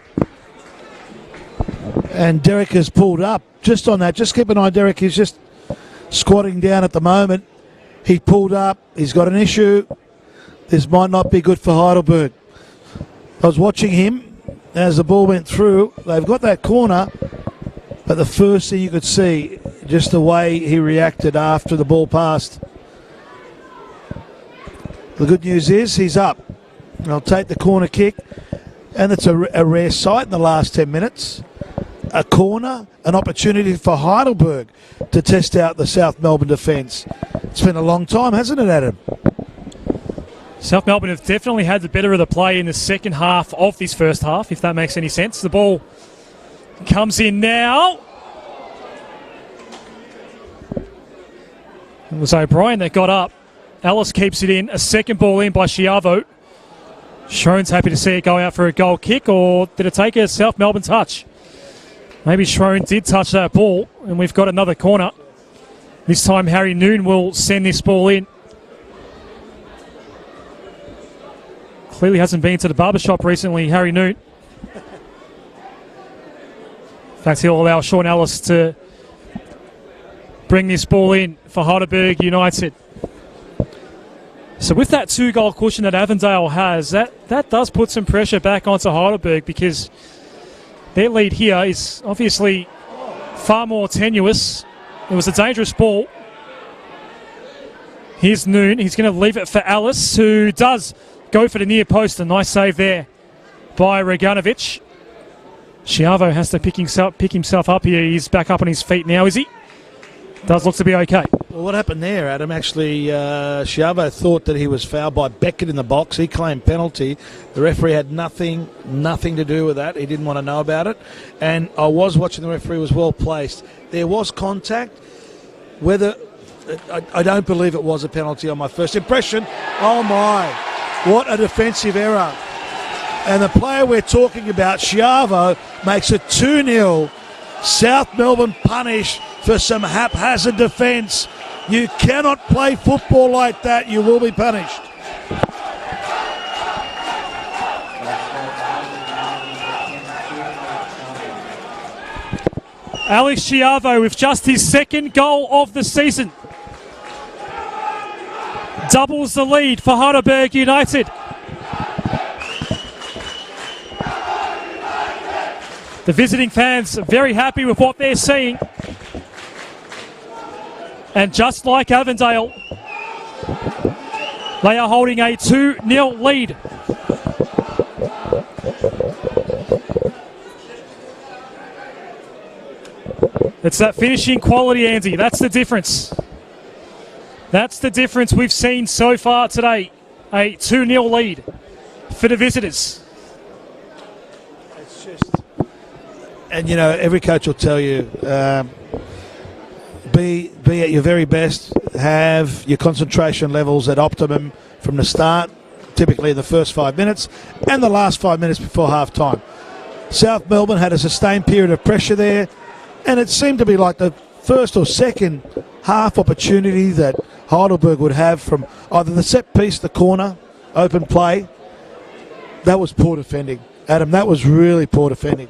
And Derek has pulled up just on that. Just keep an eye, Derek is just squatting down at the moment. He pulled up. He's got an issue. This might not be good for Heidelberg. I was watching him as the ball went through. They've got that corner, but the first thing you could see, just the way he reacted after the ball passed. The good news is he's up. I'll take the corner kick, and it's a rare sight in the last 10 minutes. A corner, an opportunity for Heidelberg to test out the South Melbourne defence. It's been a long time, hasn't it, Adam? South Melbourne have definitely had the better of the play in the second half of this first half, if that makes any sense. The ball comes in now. It was O'Brien that got up. Ellis keeps it in. A second ball in by Schiavo. Schroen's happy to see it go out for a goal kick, or did it take a South Melbourne touch? Maybe Schroen did touch that ball, and we've got another corner. This time Harry Noon will send this ball in. Clearly hasn't been to the barbershop recently, Harry Noon. In fact, he'll allow Sean Ellis to bring this ball in for Heidelberg United. So with that 2-goal cushion that Avondale has, that does put some pressure back onto Heidelberg, because their lead here is obviously far more tenuous. It was a dangerous ball. Here's Noon. He's going to leave it for Ellis, who does go for the near post. A nice save there by Reganovic. Schiavo has to pick himself up here. He's back up on his feet now, is he? Does look to be okay. Well, what happened there, Adam? Actually, Schiavo thought that he was fouled by Beckett in the box. He claimed penalty. The referee had nothing to do with that. He didn't want to know about it. And I was watching, the referee was well placed. There was contact. Whether I don't believe it was a penalty on my first impression. Oh my, what a defensive error. And the player we're talking about, Schiavo, makes it 2-0. South Melbourne punish for some haphazard defence. You cannot play football like that. You will be punished. Alex Schiavo with just his second goal of the season. Doubles the lead for Heidelberg United. The visiting fans are very happy with what they're seeing. And just like Avondale, they are holding a 2-0 lead. It's that finishing quality, Andy. That's the difference. That's the difference we've seen so far today. A 2-0 lead for the visitors. It's just... And, you know, every coach will tell you, be at your very best, have your concentration levels at optimum from the start, typically in the first 5 minutes, and the last 5 minutes before half-time. South Melbourne had a sustained period of pressure there, and it seemed to be like the first or second half opportunity that Heidelberg would have from either the set piece, the corner, open play. That was poor defending. Adam, that was really poor defending.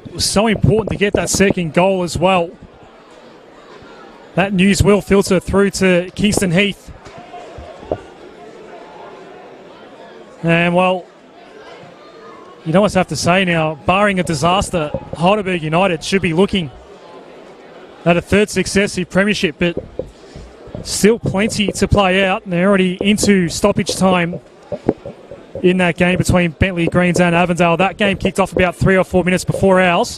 It was so important to get that second goal as well. That news will filter through to Kingston Heath. And, well, you know what I have to say now. Barring a disaster, Heidelberg United should be looking at a third successive premiership, but still plenty to play out. And they're already into stoppage time in that game between Bentley Greens and Avondale. That game kicked off about 3 or 4 minutes before ours.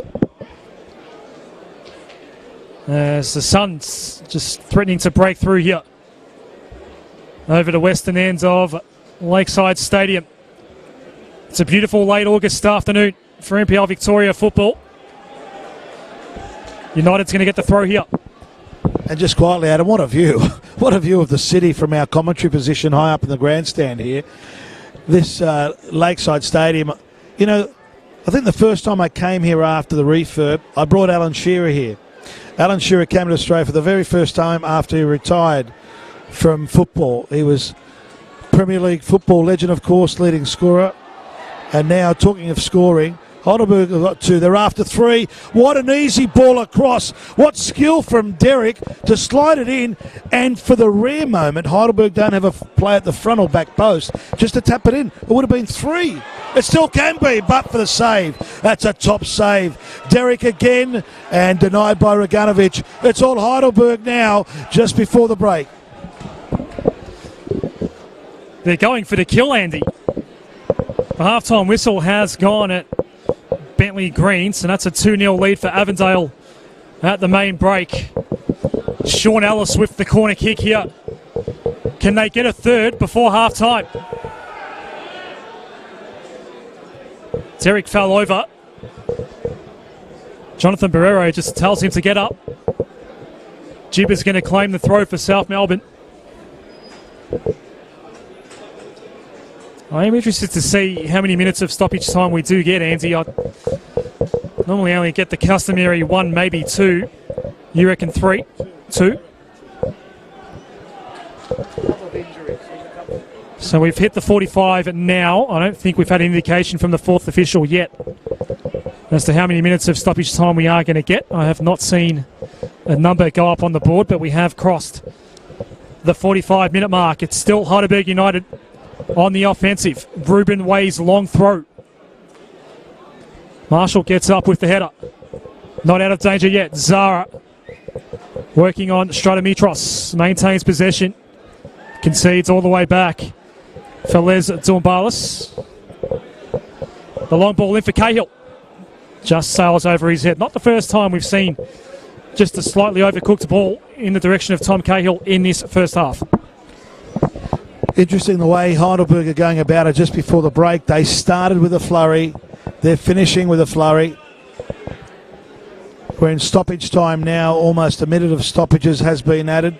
As the sun's just threatening to break through here over the western end of Lakeside Stadium. It's a beautiful late August afternoon for NPL Victoria football. United's going to get the throw here. And just quietly, Adam, what a view. What a view of the city from our commentary position high up in the grandstand here. This Lakeside Stadium. You know, I think the first time I came here after the refurb, I brought Alan Shearer here. Alan Shearer came to Australia for the very first time after he retired from football. He was Premier League football legend, of course, leading scorer. And now, talking of scoring, Heidelberg have got 2. They're after 3. What an easy ball across. What skill from Derek to slide it in. And for the rare moment, Heidelberg don't have a play at the front or back post just to tap it in. It would have been 3. It still can be, but for the save. That's a top save. Derek again, and denied by Reganovic. It's all Heidelberg now, just before the break. They're going for the kill, Andy. The halftime whistle has gone at Bentley Greens, and that's a 2-0 lead for Avondale at the main break. Sean Ellis with the corner kick here. Can they get a third before half-time? Derek fell over. Jonathan Barrero just tells him to get up. Jibber's going to claim the throw for South Melbourne. I am interested to see how many minutes of stoppage time we do get, Andy. I normally only get the customary 1, maybe 2. You reckon 3? 2? So we've hit the 45 now. I don't think we've had an indication from the fourth official yet as to how many minutes of stoppage time we are going to get. I have not seen a number go up on the board, but we have crossed the 45-minute mark. It's still Heidelberg United on the offensive. Ruben Way's long throw. Marshall gets up with the header. Not out of danger yet. Zara working on Stratomitros. Maintains possession. Concedes all the way back for Les Dumbalis. The long ball in for Cahill. just sails over his head. Not the first time we've seen just a slightly overcooked ball in the direction of Tom Cahill in this first half. Interesting the way Heidelberg are going about it just before the break. They started with a flurry. They're finishing with a flurry. We're in stoppage time now. Almost a minute of stoppages has been added.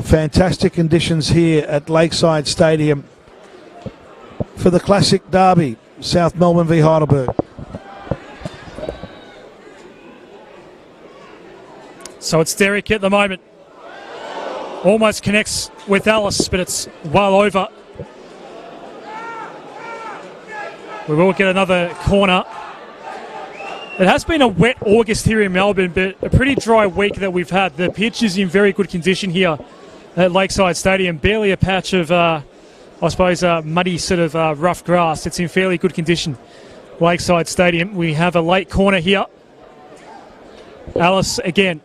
Fantastic conditions here at Lakeside Stadium for the classic derby, South Melbourne v Heidelberg. So it's Derek at the moment. Almost connects with Alice, but it's well over. We will get another corner. It has been a wet August here in Melbourne, but a pretty dry week that we've had. The pitch is in very good condition here at Lakeside Stadium. Barely a patch of, muddy sort of rough grass. It's in fairly good condition, Lakeside Stadium. We have a late corner here. Alice again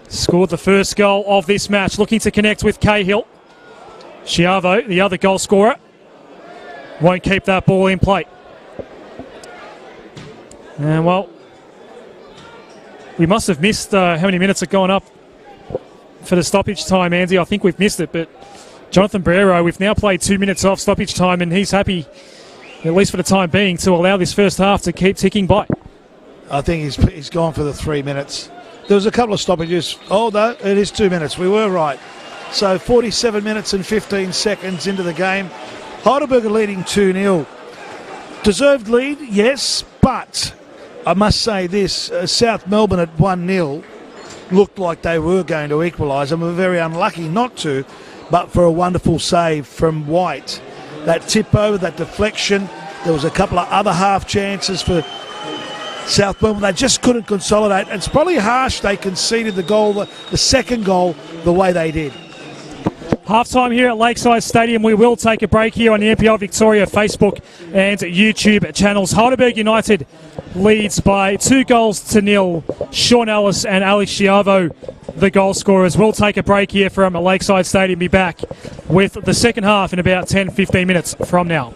scored the first goal of this match, looking to connect with Cahill. Schiavo, the other goal scorer, won't keep that ball in play. And well, we must have missed how many minutes are going up for the stoppage time, Andy. I think we've missed it, but Jonathan Brero, we've now played 2 minutes off stoppage time, and he's happy, at least for the time being, to allow this first half to keep ticking by. I think he's gone for the 3 minutes. There was a couple of stoppages. Oh, no, it is 2 minutes. We were right. So 47 minutes and 15 seconds into the game. Heidelberg are leading 2-0. Deserved lead, yes, but I must say this, South Melbourne at 1-0 looked like they were going to equalise and were very unlucky not to, but for a wonderful save from White. That tip over, that deflection, there was a couple of other half chances for South Melbourne. They just couldn't consolidate. And it's probably harsh they conceded the goal, the second goal, the way they did. Half-time here at Lakeside Stadium. We will take a break here on the NPL Victoria Facebook and YouTube channels. Heidelberg United leads by 2-0. Sean Ellis and Alex Schiavo, the goal scorers. We'll take a break here from Lakeside Stadium. Be back with the second half in about 10-15 minutes from now.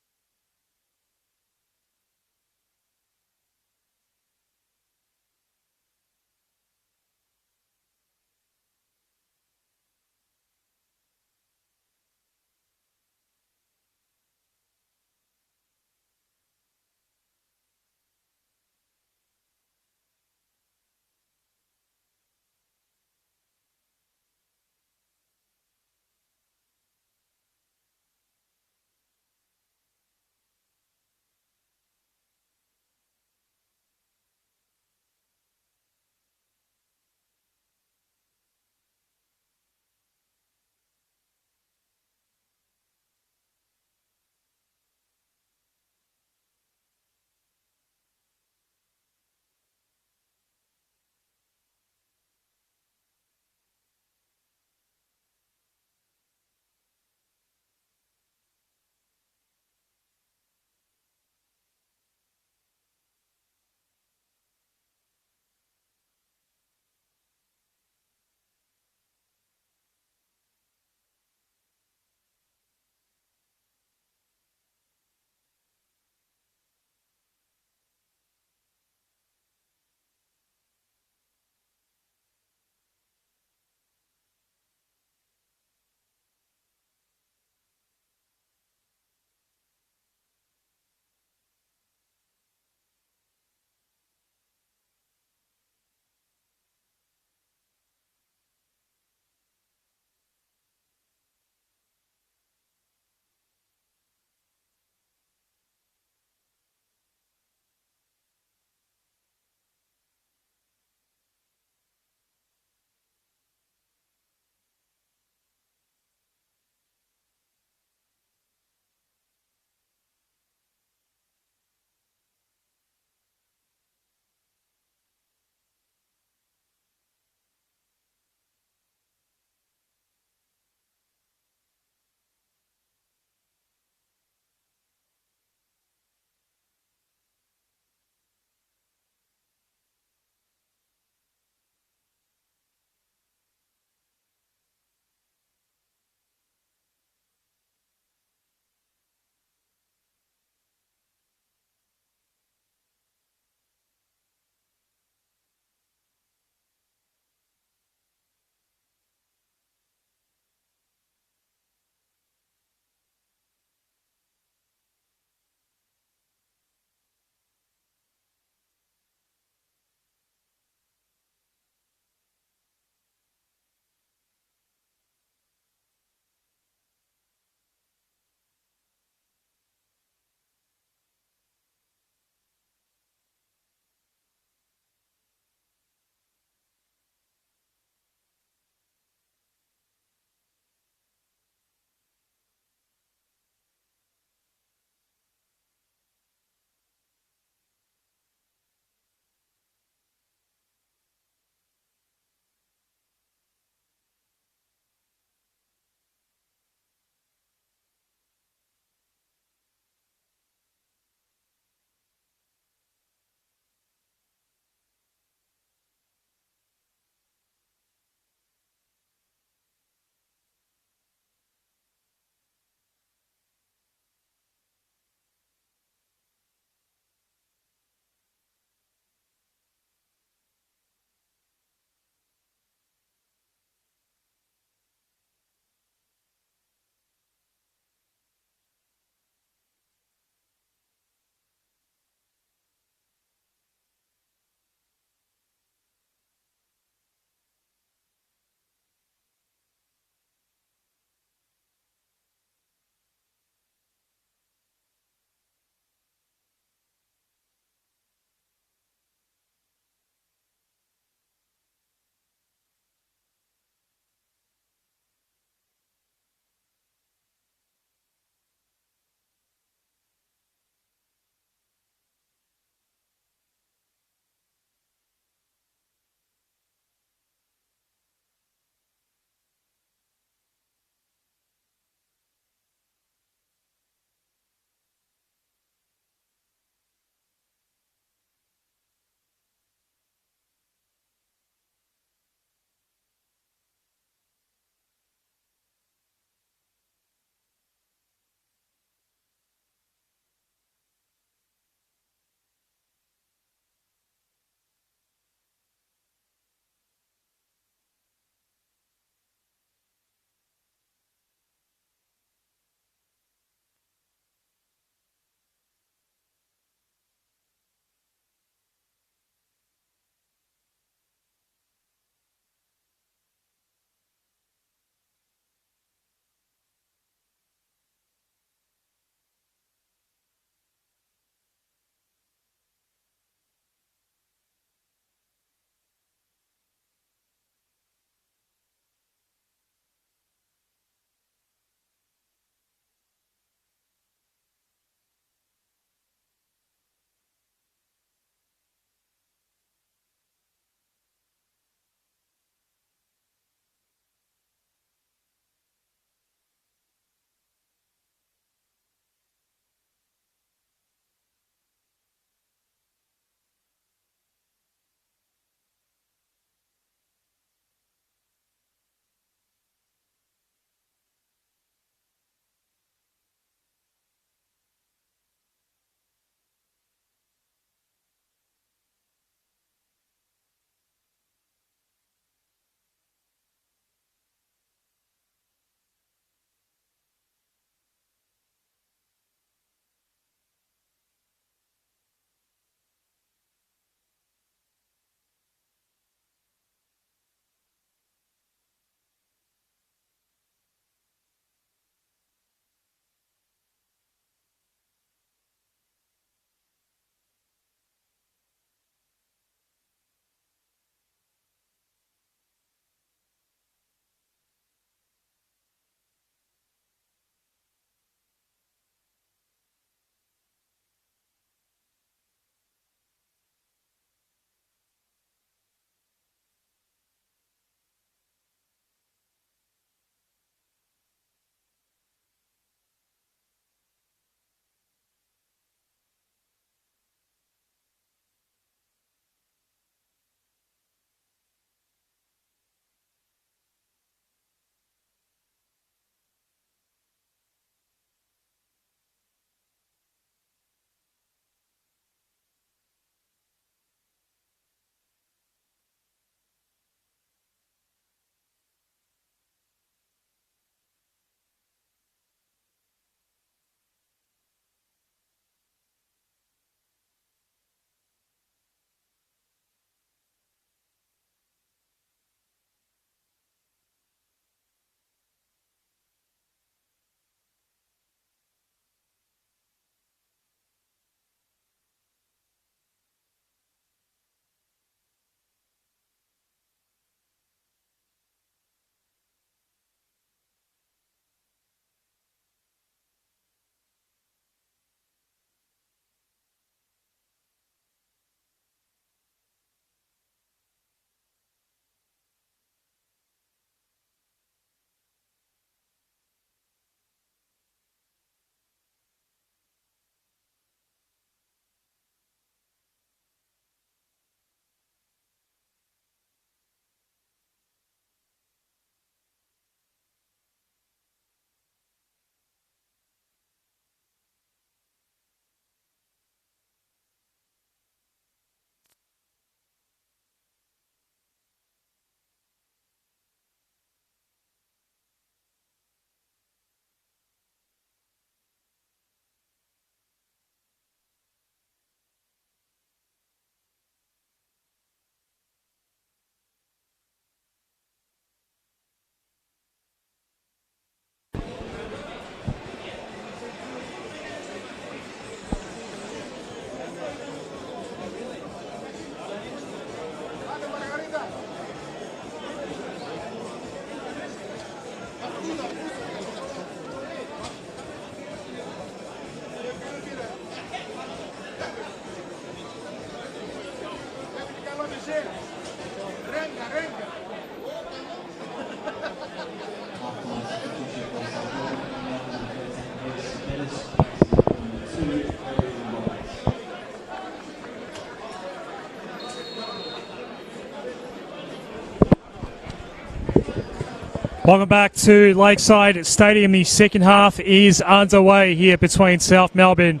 Welcome back to Lakeside Stadium. The second half is underway here between South Melbourne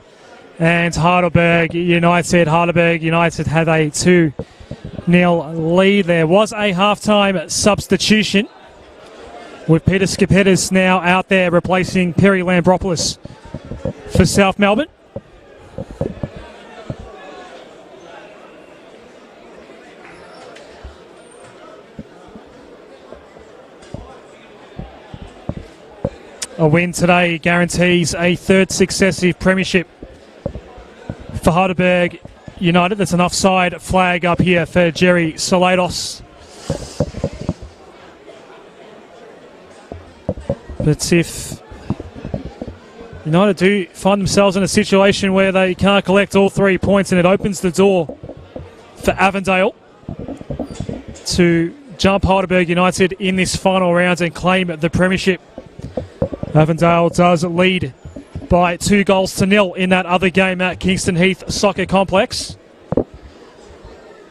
and Heidelberg United. Heidelberg United had a 2-0 lead. There was a half-time substitution with Peter Skipetis now out there replacing Perry Lambropoulos for South Melbourne. A win today guarantees a third successive premiership for Heidelberg United. There's an offside flag up here for Jerry Salados. But if United do find themselves in a situation where they can't collect all 3 points, and it opens the door for Avondale to jump Heidelberg United in this final round and claim the premiership. Avondale does lead by 2-0 in that other game at Kingston Heath Soccer Complex.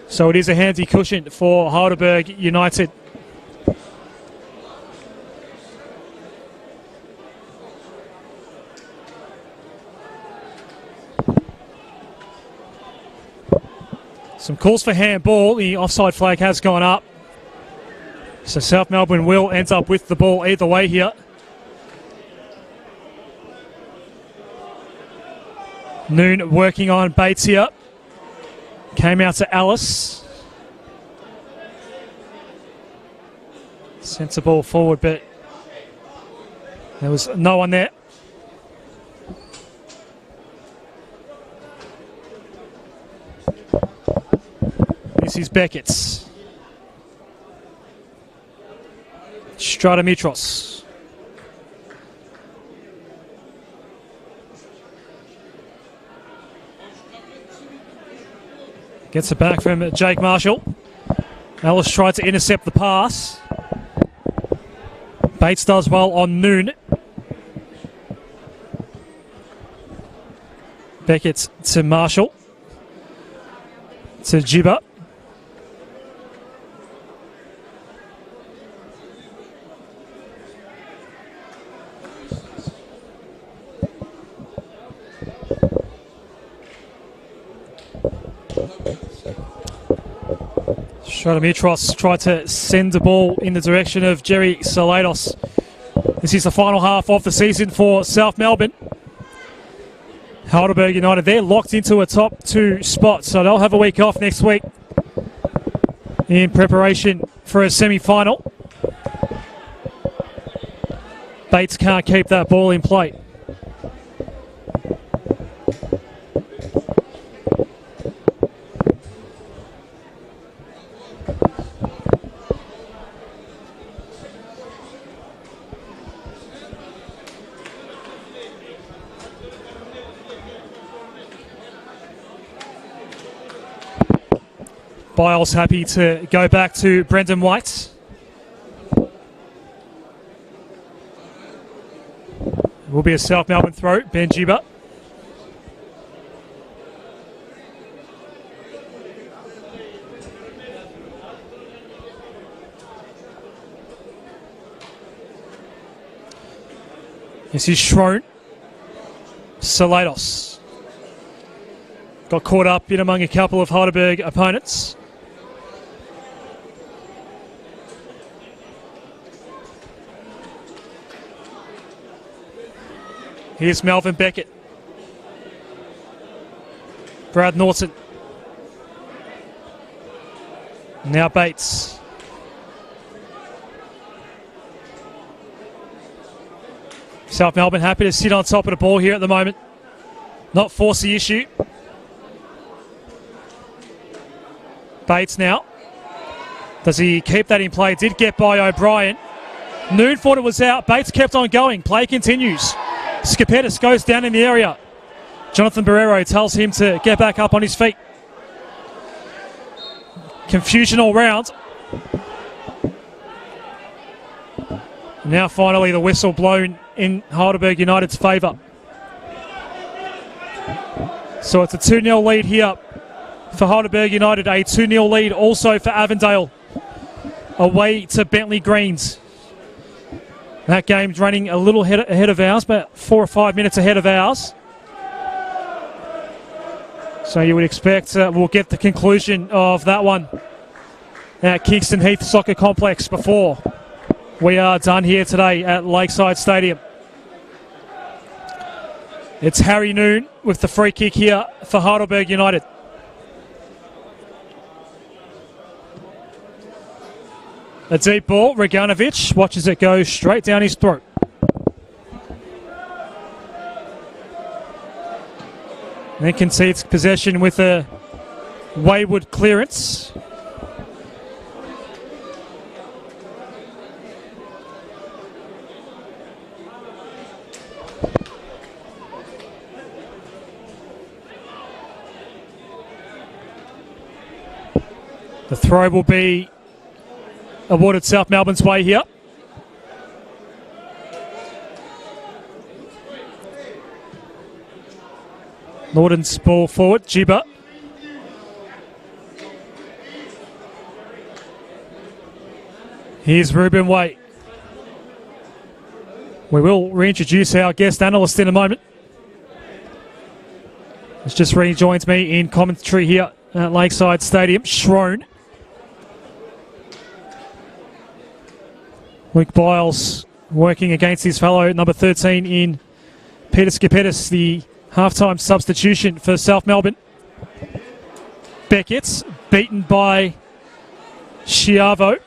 So it is a handy cushion for Heidelberg United. Some calls for handball. The offside flag has gone up. So South Melbourne will end up with the ball either way here. Noon working on Bates here. Came out to Alice. Sent the ball forward, but there was no one there. This is Beckett's. Stratomitros. Gets it back from Jake Marshall. Ellis tried to intercept the pass. Bates does well on Noon. Beckett to Marshall. To Jibba. Stratomitros tried to send the ball in the direction of Jerry Salados. This is the final half of the season for South Melbourne. Heidelberg United, they're locked into a top 2 spot, so they'll have a week off next week in preparation for a semi-final. Bates can't keep that ball in play. Biles happy to go back to Brendan White. It will be a South Melbourne throw. Ben Jibba. This is Schroen. Salados. Got caught up in among a couple of Heidelberg opponents. Here's Melvin Beckett. Brad Norton. Now Bates. South Melbourne happy to sit on top of the ball here at the moment. Not force the issue. Bates now. Does he keep that in play? Did get by O'Brien. Noon thought it was out. Bates kept on going. Play continues. Skipetis goes down in the area. Jonathan Barrero tells him to get back up on his feet. Confusion all round. Now finally the whistle blown in Heidelberg United's favour. So it's a 2-0 lead here for Heidelberg United. A 2-0 lead also for Avondale away to Bentley Greens. That game's running a little ahead of ours, about 4 or 5 minutes ahead of ours. So you would expect we'll get the conclusion of that one at Kingston Heath Soccer Complex before we are done here today at Lakeside Stadium. It's Harry Noon with the free kick here for Heidelberg United. A deep ball, Reganovic watches it go straight down his throat. And then concedes possession with a wayward clearance. The throw will be awarded South Melbourne's way here. Norden's ball forward, Jibba. Here's Ruben Way. We will reintroduce our guest analyst in a moment. He's just rejoins me in commentary here at Lakeside Stadium, Shrone. Luke Biles working against his fellow number 13 in Peter Skipetis, the half-time substitution for South Melbourne. Beckett's beaten by Schiavo.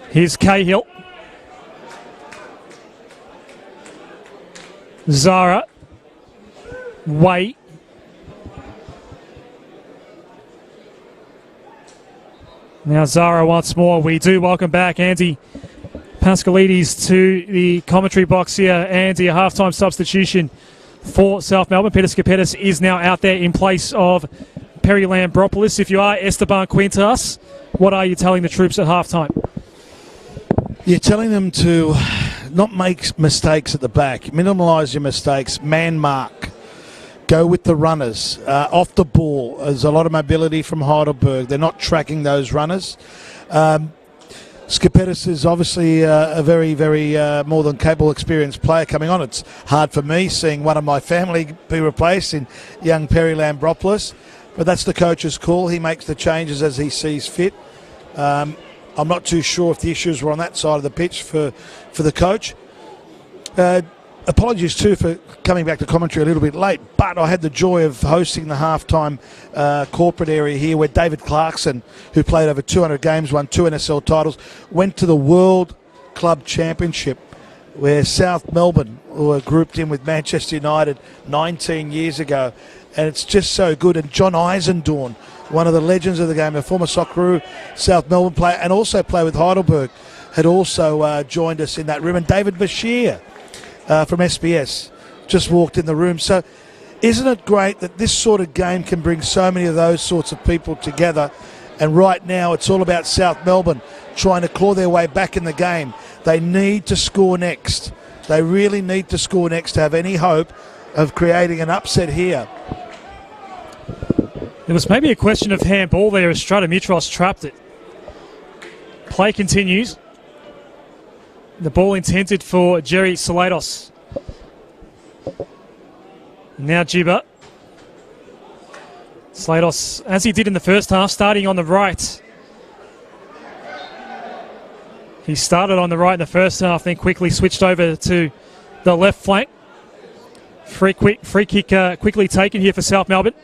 Here's Cahill. Zara. Way. Now Zara once more. We do welcome back Andy Pascalides to the commentary box here. Andy, a half-time substitution for South Melbourne. Peter Skipetis is now out there in place of Perry Lambropoulos. If you are Esteban Quintas, what are you telling the troops at half-time? You're telling them to not make mistakes at the back. Minimalise your mistakes. Man mark. Go with the runners. Off the ball. There's a lot of mobility from Heidelberg. They're not tracking those runners. Skipetis is obviously a very, very more than capable, experienced player coming on. It's hard for me seeing one of my family be replaced in young Perry Lambropoulos. But that's the coach's call. He makes the changes as he sees fit. I'm not too sure if the issues were on that side of the pitch for the coach. Apologies too for coming back to commentary a little bit late, but I had the joy of hosting the halftime corporate area here where David Clarkson, who played over 200 games, won 2 NSL titles, went to the World Club Championship where South Melbourne were grouped in with Manchester United 19 years ago. And it's just so good. And John Eisendorn, one of the legends of the game, a former Socceroo South Melbourne player and also played with Heidelberg, had also joined us in that room. And David Bashir from SBS just walked in the room. So isn't it great that this sort of game can bring so many of those sorts of people together? And right now it's all about South Melbourne trying to claw their way back in the game. They need to score next. They really need to score next to have any hope of creating an upset here. It was maybe a question of handball there as Stratomitros trapped it. Play continues. The ball intended for Jerry Salatos. Now Jibba. Slatos, as he did in the first half, starting on the right. He started on the right in the first half, then quickly switched over to the left flank. Free kick quickly taken here for South Melbourne.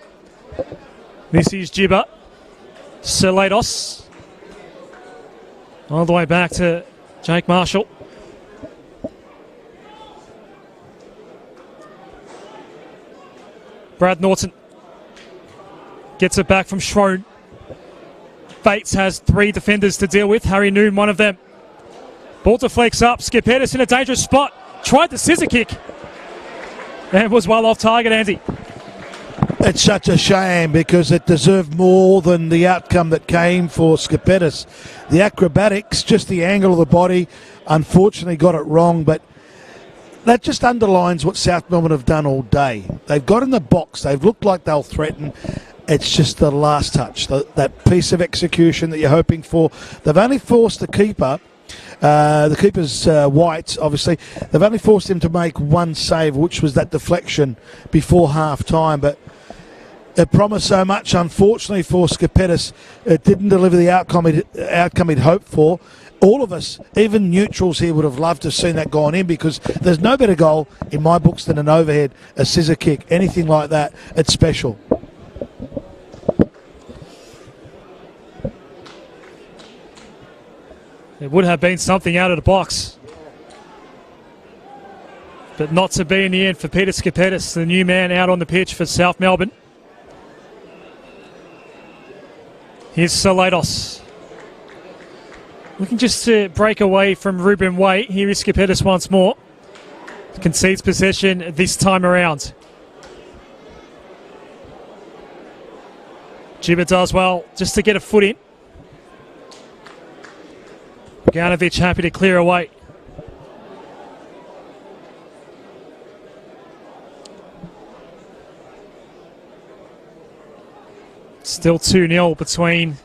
This is Jibba. Salatos. All the way back to Jake Marshall. Brad Norton gets it back from Shrone. Bates has 3 defenders to deal with. Harry Noon, one of them. Ball deflects up. Skipetis in a dangerous spot. Tried the scissor kick. And was well off target, Andy. It's such a shame because it deserved more than the outcome that came for Skipetis. The acrobatics, just the angle of the body, unfortunately got it wrong, but that just underlines what South Melbourne have done all day. They've got in the box. They've looked like they'll threaten. It's just the last touch, that piece of execution that you're hoping for. They've only forced the keeper The keeper's White, obviously. They've only forced him to make one save, which was that deflection before half-time, but it promised so much. Unfortunately for Skipetis, it didn't deliver the outcome he'd hoped for. All of us, even neutrals here, would have loved to have seen that gone in, because there's no better goal in my books than an overhead, a scissor kick, anything like that. It's special. It would have been something out of the box, but not to be in the end for Peter Skipetis, the new man out on the pitch for South Melbourne. Here's Salados. Looking just to break away from Ruben Waite. Here is Skipetis once more. Concedes possession this time around. Gibber does well just to get a foot in. Bogdanovic happy to clear away. Still 2-0 between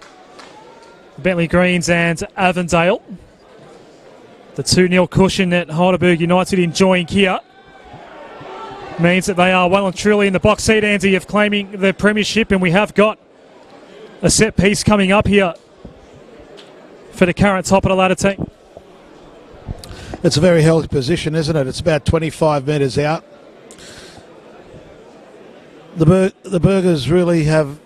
Bentley Greens and Avondale. The 2-0 cushion that Heidelberg United enjoying here means that they are well and truly in the box seat, Andy, of claiming the premiership, and we have got a set piece coming up here for the current top of the ladder team. It's a very healthy position, isn't it? It's about 25 metres out. The Burgers really have...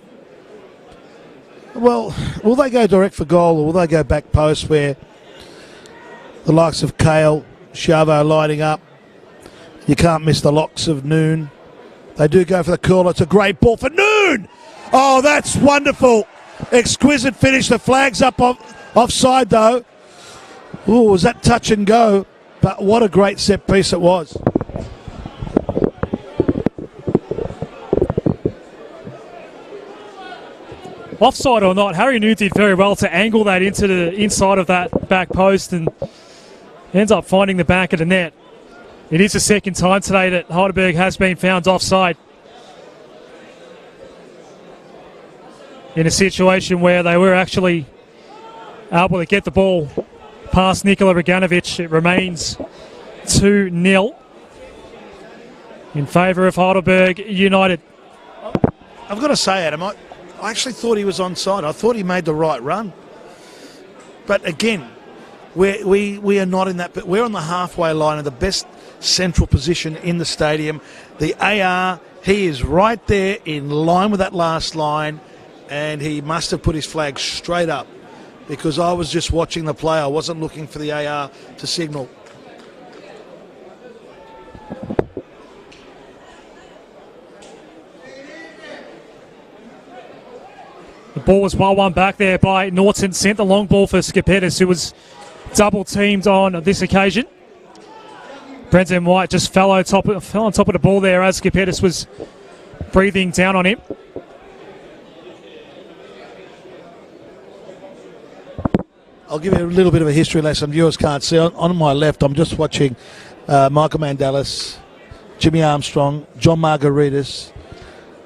Well, will they go direct for goal, or will they go back post where the likes of Kale, Chavo lighting up? You can't miss the locks of Noon. They do go for the curl. It's a great ball for Noon. Oh, that's wonderful. Exquisite finish. The flag's up offside, though. Oh, was that touch and go? But what a great set piece it was. Offside or not, Harry New did very well to angle that into the inside of that back post and ends up finding the back of the net. It is the second time today that Heidelberg has been found offside in a situation where they were actually able to get the ball past Nikola Reganovic. It remains 2-0 in favour of Heidelberg United. I've got to say, Adam, I actually thought he was onside. I thought he made the right run. But again, we are not in that. But we're on the halfway line of the best central position in the stadium. The AR, he is right there in line with that last line, and he must have put his flag straight up, because I was just watching the play. I wasn't looking for the AR to signal. The ball was well won back there by Norton. Sent the long ball for Skipetis, who was double teamed on this occasion. Brendan White just fell on top of the ball there as Skipetis was breathing down on him. I'll give you a little bit of a history lesson. Viewers can't see. On my left, I'm just watching Michael Mandalis, Jimmy Armstrong, John Margaritis,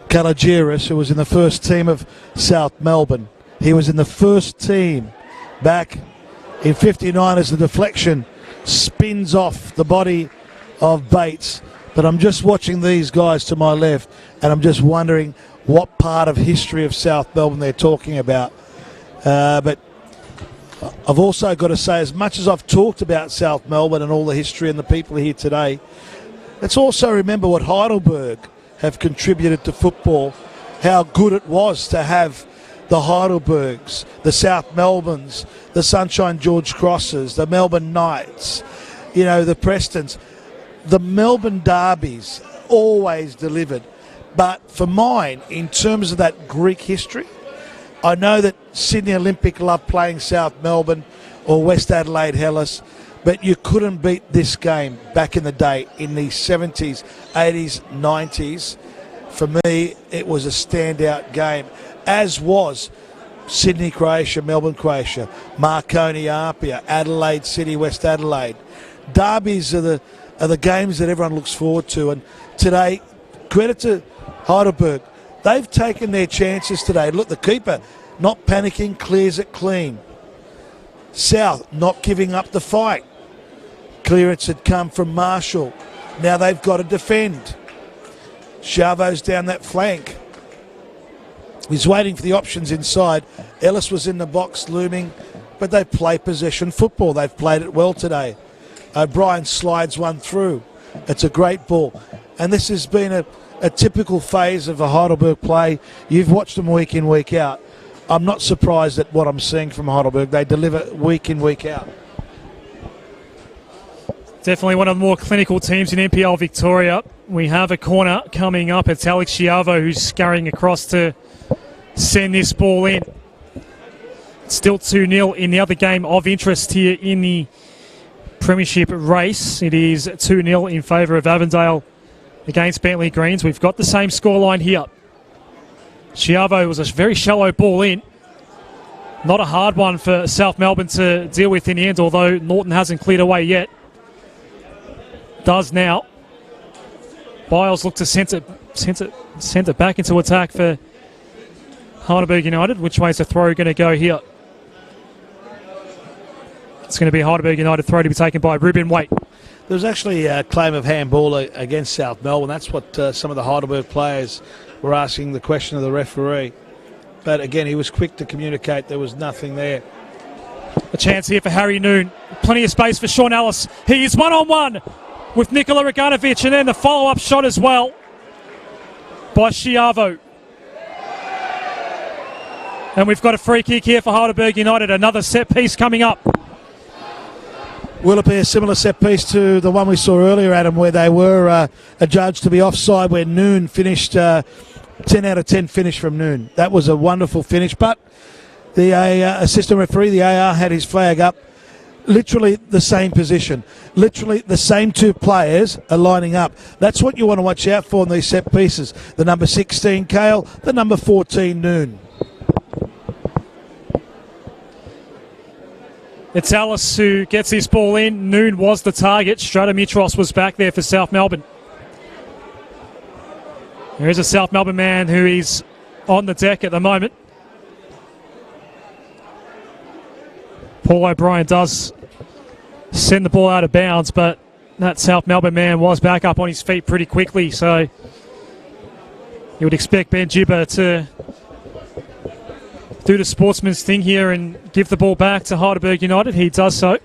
Kalagiris, who was in the first team of South Melbourne. He was in the first team back in 59 as the deflection spins off the body of Bates. But I'm just watching these guys to my left, and I'm just wondering what part of history of South Melbourne they're talking about. But I've also got to say, as much as I've talked about South Melbourne and all the history and the people here today, let's also remember what Heidelberg have contributed to football, how good it was to have the Heidelbergs, the South Melbournes, the Sunshine George Crosses, the Melbourne Knights, you know, the Prestons. The Melbourne derbies always delivered. But for mine, in terms of that Greek history, I know that Sydney Olympic loved playing South Melbourne or West Adelaide Hellas, but you couldn't beat this game back in the day in the 70s, 80s, 90s. For me, it was a standout game, as was Sydney, Croatia, Melbourne, Croatia, Marconi, Apia, Adelaide City, West Adelaide. Derbies are the games that everyone looks forward to. And today, credit to Heidelberg. They've taken their chances today. Look, the keeper, not panicking, clears it clean. South not giving up the fight. Clearance had come from Marshall. Now they've got to defend. Chavo's down that flank. He's waiting for the options inside. Ellis was in the box looming, but they play possession football. They've played it well today. O'Brien slides one through. It's a great ball. And this has been a typical phase of a Heidelberg play. You've watched them week in, week out. I'm not surprised at what I'm seeing from Heidelberg. They deliver week in, week out. Definitely one of the more clinical teams in NPL Victoria. We have a corner coming up. It's Alex Chiavo who's scurrying across to send this ball in. Still 2-0 in the other game of interest here in the Premiership race. It is 2-0 in favour of Avondale against Bentley Greens. We've got the same scoreline here. Chiavo was a very shallow ball in. Not a hard one for South Melbourne to deal with in the end, although Norton hasn't cleared away yet. Does now. Biles look to send it back into attack for Heidelberg United. Which way is the throw going to go here? It's going to be Heidelberg United throw to be taken by Ruben Waite. There was actually a claim of handball against South Melbourne. That's what some of the Heidelberg players were asking the question of the referee. But again, he was quick to communicate there was nothing there. A chance here for Harry Noon. Plenty of space for Sean Ellis. He is one-on-one with Nikola Reganovic, and then the follow-up shot as well by Chiavo. And we've got a free kick here for Heidelberg United. Another set piece coming up. Will it be a similar set piece to the one we saw earlier, Adam, where they were adjudged to be offside, where Noon finished 10 out of 10 finish from Noon? That was a wonderful finish, but the assistant referee, the AR, had his flag up. Literally the same position. Literally the same two players are lining up. That's what you want to watch out for in these set pieces. The number 16, Kale, the number 14, Noon. It's Alice who gets this ball in. Noon was the target. Stratomitros was back there for South Melbourne. There is a South Melbourne man who is on the deck at the moment. Paul O'Brien does send the ball out of bounds, but that South Melbourne man was back up on his feet pretty quickly, so you would expect Ben Gibber to do the sportsman's thing here and give the ball back to Heidelberg United. He does so.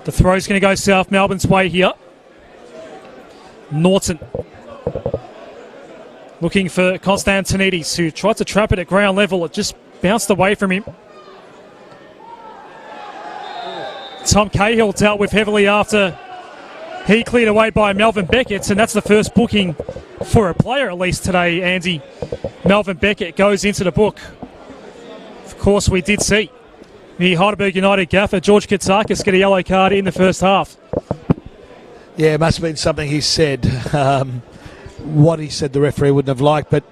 The throw's going to go South Melbourne's way here. Norton looking for Konstantinidis, who tried to trap it at ground level. It just bounced away from him. Tom Cahill dealt with heavily after he cleared away by Melvin Beckett, and that's the first booking for a player at least today, Andy. Melvin Beckett goes into the book. Of course, we did see the Heidelberg United gaffer, George Katsakis, get a yellow card in the first half. Yeah, it must have been something he said. What he said the referee wouldn't have liked. But,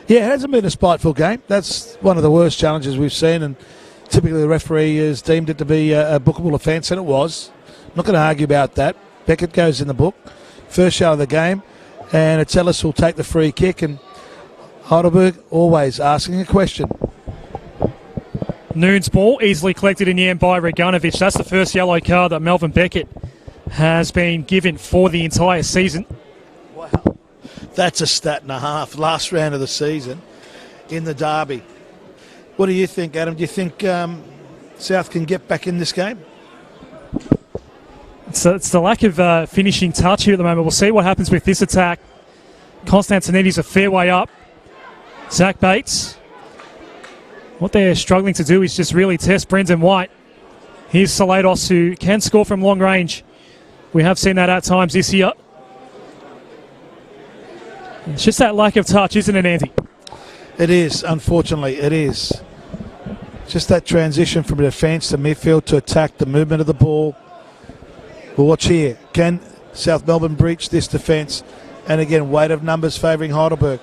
yeah, it hasn't been a spiteful game. That's one of the worst challenges we've seen. And typically the referee has deemed it to be a bookable offence, and it was. I'm not going to argue about that. Beckett goes in the book. First shot of the game. And it's Ellis who'll take the free kick. And Heidelberg always asking a question. Noon's ball easily collected in the end by Reganovic. That's the first yellow card that Melvin Beckett has been given for the entire season. Wow. That's a stat and a half. Last round of the season in the derby. What do you think, Adam? Do you think South can get back in this game? It's the lack of finishing touch here at the moment. We'll see what happens with this attack. Konstantinidis a fair way up. Zach Bates. What they're struggling to do is just really test Brendan White. Here's Salados, who can score from long range. We have seen that at times this year. It's just that lack of touch, isn't it, Andy? It is, unfortunately, it is. Just that transition from defence to midfield to attack, the movement of the ball. We'll watch here. Can South Melbourne breach this defence? And again, weight of numbers favouring Heidelberg.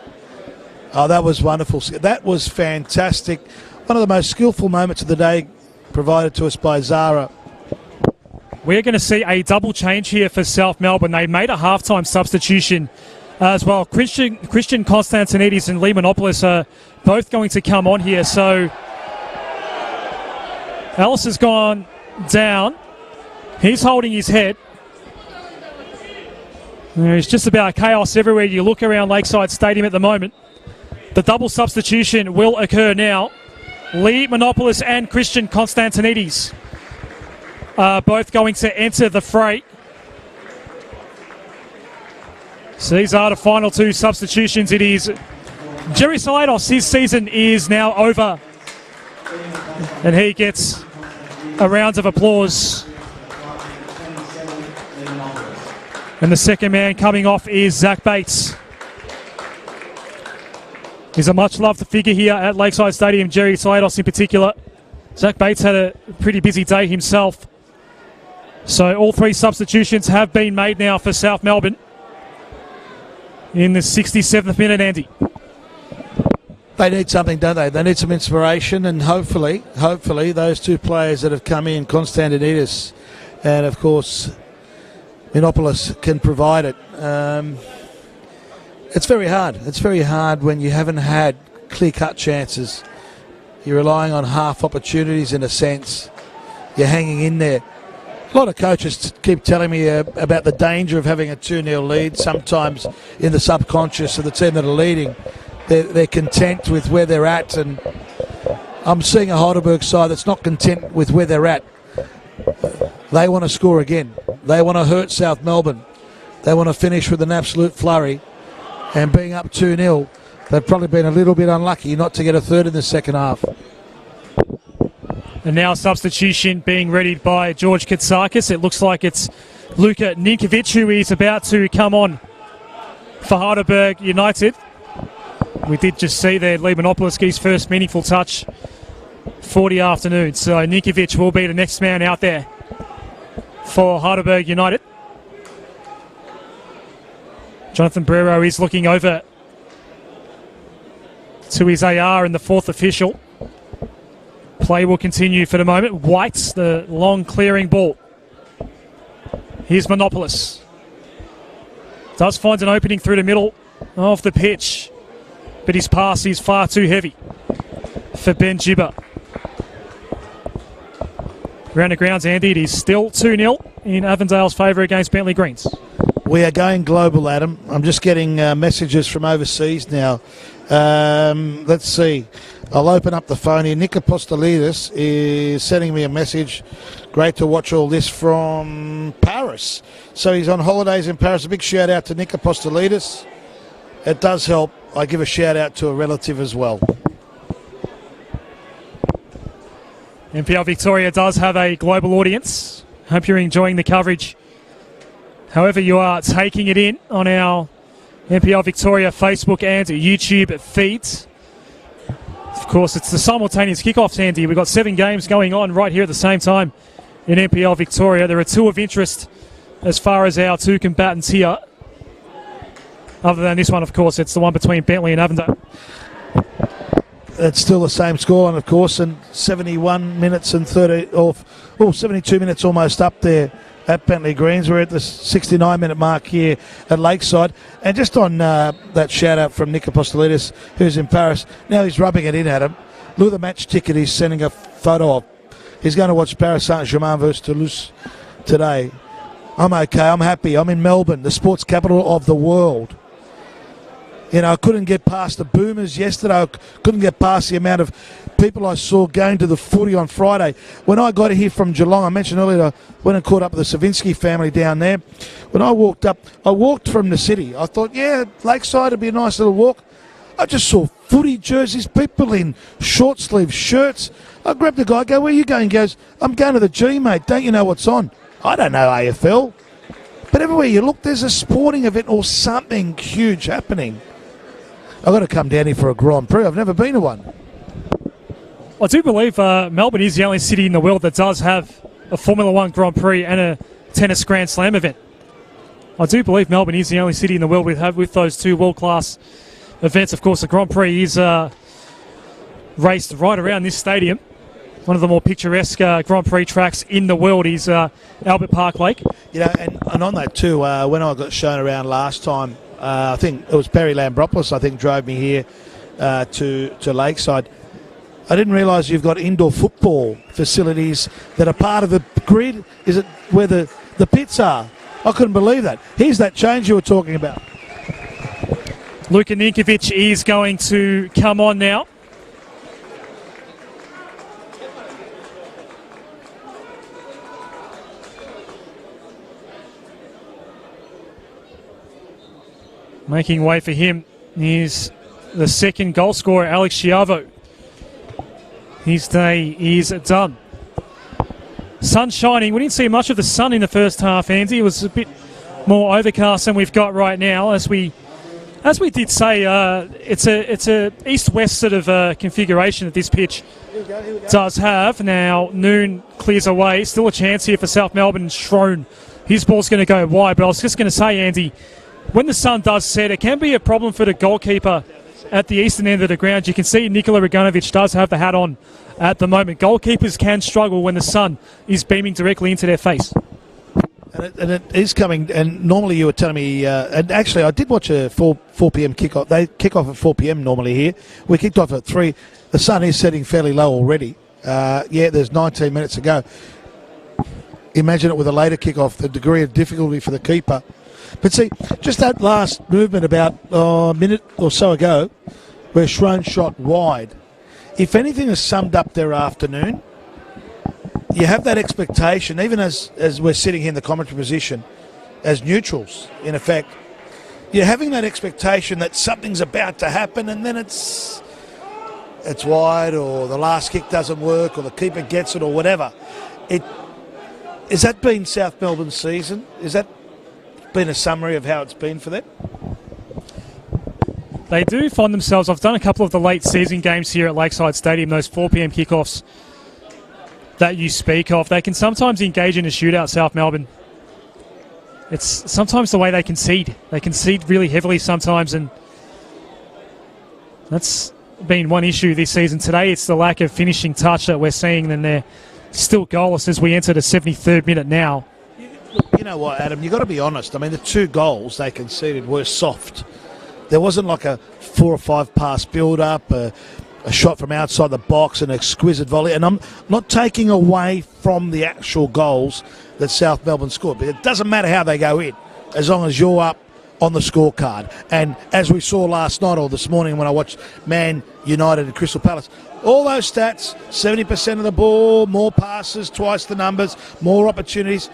Oh, that was wonderful. That was fantastic. One of the most skillful moments of the day provided to us by Zara. We're going to see a double change here for South Melbourne. They made a halftime substitution as well. Christian Constantinides and Lee Monopoulos are both going to come on here. So Ellis has gone down. He's holding his head. There's just about chaos everywhere you look around Lakeside Stadium at the moment. The double substitution will occur now. Lee Monopoulos and Christian Constantinides are both going to enter the fray. So these are the final two substitutions. It is Jerry Salados. His season is now over, and he gets a round of applause. And the second man coming off is Zach Bates. He's a much-loved figure here at Lakeside Stadium, Jerry Salados in particular. Zach Bates had a pretty busy day himself. So all three substitutions have been made now for South Melbourne. In the 67th minute, Andy. They need something, don't they? They need some inspiration, and hopefully those two players that have come in, Constantinides and, of course, Monopoulos, can provide it. It's very hard. It's very hard when you haven't had clear-cut chances. You're relying on half opportunities in a sense. You're hanging in there. A lot of coaches keep telling me about the danger of having a 2-0 lead. Sometimes in the subconscious of the team that are leading, they're content with where they're at. And I'm seeing a Heidelberg side that's not content with where they're at. They want to score again. They want to hurt South Melbourne. They want to finish with an absolute flurry. And being up 2-0, they've probably been a little bit unlucky not to get a third in the second half. And now substitution being readied by George Katsakis. It looks like it's Luka Ninkovic who is about to come on for Heidelberg United. We did just see there Lee Monopoulos get his first meaningful touch for the afternoon. So Ninkovic will be the next man out there for Heidelberg United. Jonathan Brero is looking over to his AR and the fourth official. Play will continue for the moment. White's the long clearing ball. Here's Monopoulos. Does find an opening through the middle of the pitch, but his pass is far too heavy for Ben Gibber. Around the grounds, Andy, it is still 2-0 in Avondale's favour against Bentley Greens. We are going global, Adam. I'm just getting messages from overseas now. Let's see. I'll open up the phone here. Nick Apostolidis is sending me a message. Great to watch all this from Paris. So he's on holidays in Paris. A big shout out to Nick Apostolidis. It does help. I give a shout out to a relative as well. NPL Victoria does have a global audience. Hope you're enjoying the coverage. However you are taking it in on our NPL Victoria Facebook and YouTube feeds. Of course, it's the simultaneous kickoffs, Andy. We've got 7 games going on right here at the same time in NPL Victoria. There are 2 of interest as far as our 2 combatants here. Other than this one, of course, it's the one between Bentley and Avondale. It's still the same scoreline, of course, and 71 minutes and 72 minutes almost up there at Bentley Greens. We're at the 69-minute mark here at Lakeside. And just on that shout-out from Nick Apostolidis, who's in Paris, now he's rubbing it in at him. Look at the match ticket he's sending a photo of. He's going to watch Paris Saint-Germain versus Toulouse today. I'm okay. I'm happy. I'm in Melbourne, the sports capital of the world. You know, I couldn't get past the Boomers yesterday. I couldn't get past the amount of people I saw going to the footy on Friday. When I got here from Geelong, I mentioned earlier, I went and caught up with the Savinsky family down there. When I walked up, I walked from the city. I thought, yeah, Lakeside would be a nice little walk. I just saw footy jerseys, people in short-sleeve shirts. I grabbed the guy, I go, where are you going? He goes, I'm going to the G, mate. Don't you know what's on? I don't know AFL. But everywhere you look, there's a sporting event or something huge happening. I've got to come down here for a Grand Prix. I've never been to one. I do believe Melbourne is the only city in the world that does have a Formula One Grand Prix and a tennis Grand Slam event. I do believe Melbourne is the only city in the world with those 2 world-class events. Of course, the Grand Prix is raced right around this stadium. One of the more picturesque Grand Prix tracks in the world is Albert Park Lake. You know, and on that too, when I got shown around last time, I think it was Barry Lambropoulos, I think, drove me here to Lakeside. I didn't realise you've got indoor football facilities that are part of the grid. Is it where the pits are? I couldn't believe that. Here's that change you were talking about. Luka Ninkovic is going to come on now. Making way for him is the second goal scorer, Alex Chiavo. His day is done. Sun shining. We didn't see much of the sun in the first half, Andy. It was a bit more overcast than we've got right now. As we did say, it's a east-west sort of configuration that this pitch does have. Now, Noon clears away. Still a chance here for South Melbourne. Schrone, his ball's going to go wide. But I was just going to say, Andy, when the sun does set, it can be a problem for the goalkeeper at the eastern end of the ground. You can see Nikola Reganovic does have the hat on at the moment. Goalkeepers can struggle when the sun is beaming directly into their face. And it is coming, and normally you were telling me, and actually I did watch a 4 p.m. kickoff. They kick off at 4 p.m. normally here. We kicked off at 3. The sun is setting fairly low already. There's 19 minutes to go. Imagine it with a later kickoff, the degree of difficulty for the keeper. But see, just that last movement about a minute or so ago, where Schrone shot wide, if anything has summed up their afternoon, you have that expectation, even as we're sitting here in the commentary position, as neutrals, in effect, you're having that expectation that something's about to happen, and then it's wide, or the last kick doesn't work, or the keeper gets it, or whatever. Has that been South Melbourne's season? Is that been a summary of how it's been for them? They do find themselves, I've done a couple of the late season games here at Lakeside Stadium, those 4 p.m. kickoffs that you speak of. They can sometimes engage in a shootout, South Melbourne. It's sometimes the way they concede. They concede really heavily sometimes, and that's been one issue this season. Today it's the lack of finishing touch that we're seeing, and they're still goalless as we enter the 73rd minute now. You know what, Adam, you've got to be honest. I mean, the 2 goals they conceded were soft. There wasn't like a 4 or 5 pass build-up, a shot from outside the box, an exquisite volley. And I'm not taking away from the actual goals that South Melbourne scored, but it doesn't matter how they go in, as long as you're up on the scorecard. And as we saw last night or this morning when I watched Man United and Crystal Palace, all those stats, 70% of the ball, more passes, twice the numbers, more opportunities,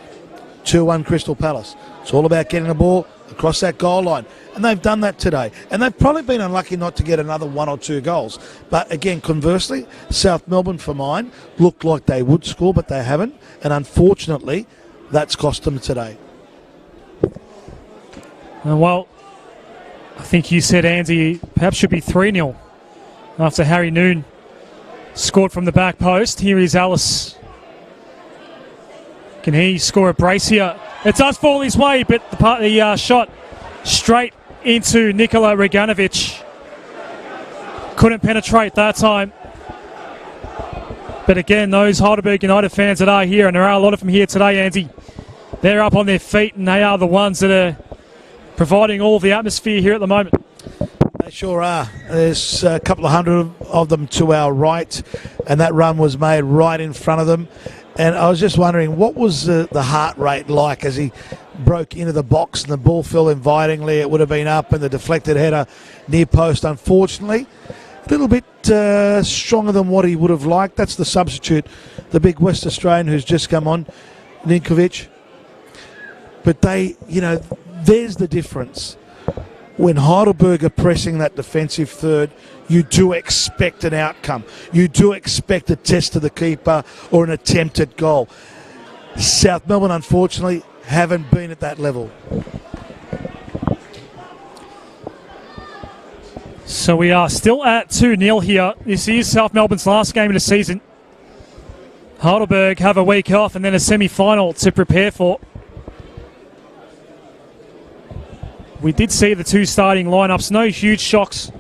2-1 Crystal Palace. It's all about getting the ball across that goal line. And they've done that today. And they've probably been unlucky not to get another 1 or 2 goals. But again, conversely, South Melbourne, for mine, looked like they would score, but they haven't. And unfortunately, that's cost them today. Well, I think you said, Andy, perhaps should be 3-0 after Harry Noon scored from the back post. Here is Alice. Can he score a brace here? It does fall his way, but the shot straight into Nikola Reganovic. Couldn't penetrate that time. But again, those Heidelberg United fans that are here, and there are a lot of them here today, Andy, they're up on their feet, and they are the ones that are providing all the atmosphere here at the moment. They sure are. There's a couple of hundred of them to our right, and that run was made right in front of them. And I was just wondering, what was the heart rate like as he broke into the box and the ball fell invitingly? It would have been up, and the deflected header near post, unfortunately. A little bit stronger than what he would have liked. That's the substitute, the big West Australian who's just come on, Ninkovic. But there's the difference. When Heidelberg are pressing that defensive third, you do expect an outcome. You do expect a test to the keeper or an attempt at goal. South Melbourne, unfortunately, haven't been at that level. So we are still at 2-0 here. This is South Melbourne's last game of the season. Heidelberg have a week off and then a semi-final to prepare for. We did see the 2 starting lineups. No huge shocks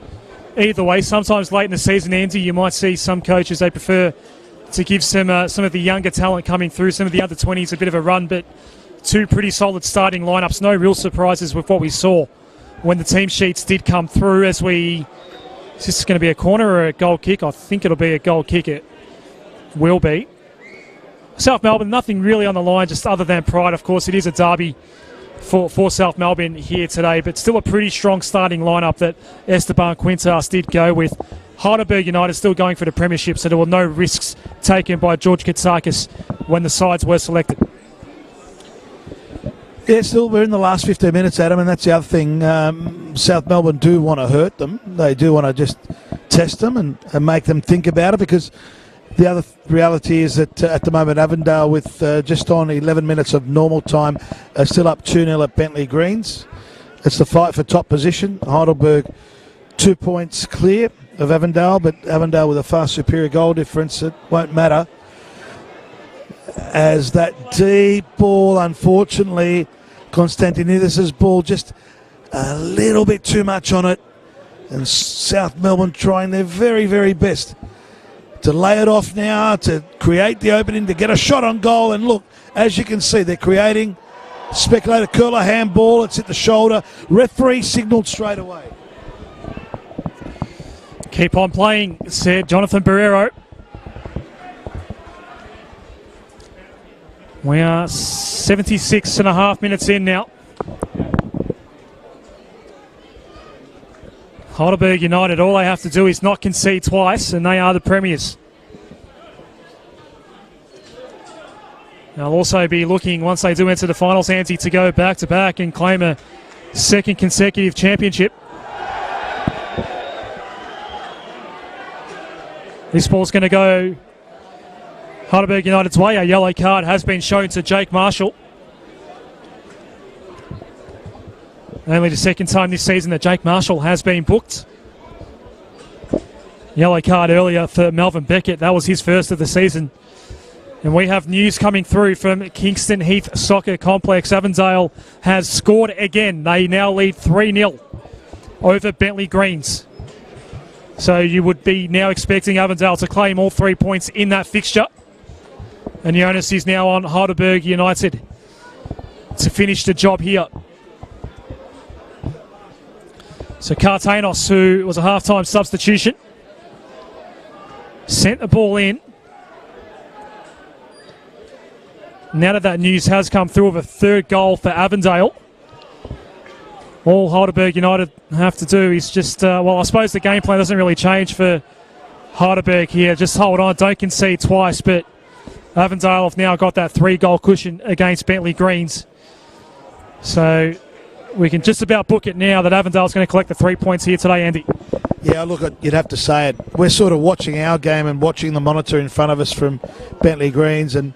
either way. Sometimes late in the season, Andy, you might see some coaches, they prefer to give some of the younger talent coming through, some of the under 20s a bit of a run, but two pretty solid starting lineups. No real surprises with what we saw when the team sheets did come through. Is this going to be a corner or a goal kick? I think it'll be a goal kick. It will be. South Melbourne, nothing really on the line, just other than pride. Of course, it is a derby for South Melbourne here today, but still a pretty strong starting lineup that Esteban Quintas did go with. Heidelberg United still going for the premiership, so there were no risks taken by George Katsakis when the sides were selected. Yeah, still we're in the last 15 minutes, Adam, and that's the other thing. South Melbourne do want to hurt them. They do want to just test them and make them think about it, because the other reality is that at the moment Avondale, with just on 11 minutes of normal time, are still up 2-0 at Bentley Greens. It's the fight for top position. Heidelberg 2 points clear of Avondale, but Avondale with a far superior goal difference. It won't matter, as that deep ball, unfortunately, Konstantinidis' ball, just a little bit too much on it, and South Melbourne trying their very, very best to lay it off now, to create the opening, to get a shot on goal. And look, as you can see, they're creating speculator curler handball. It's hit the shoulder. Referee signalled straight away. Keep on playing, said Jonathan Barrero. We are 76 and a half minutes in now. Heidelberg United, all they have to do is not concede twice, and they are the premiers. They'll also be looking, once they do enter the finals, Andy, to go back-to-back and claim a second consecutive championship. This ball's going to go Heidelberg United's way. A yellow card has been shown to Jake Marshall. Only the second time this season that Jake Marshall has been booked. Yellow card earlier for Melvin Beckett. That was his first of the season. And we have news coming through from Kingston Heath Soccer Complex. Avondale has scored again. They now lead 3-0 over Bentley Greens. So you would be now expecting Avondale to claim all 3 points in that fixture. And the onus is now on Heidelberg United to finish the job here. So Cartanos, who was a half-time substitution, sent the ball in. Now that news has come through of a third goal for Avondale, all Heidelberg United have to do is just, I suppose the game plan doesn't really change for Heidelberg here. Just hold on, don't concede twice, but Avondale have now got that 3-goal cushion against Bentley Greens. So we can just about book it now that Avondale's going to collect the 3 points here today, Andy. Yeah, look, you'd have to say it. We're sort of watching our game and watching the monitor in front of us from Bentley Greens, and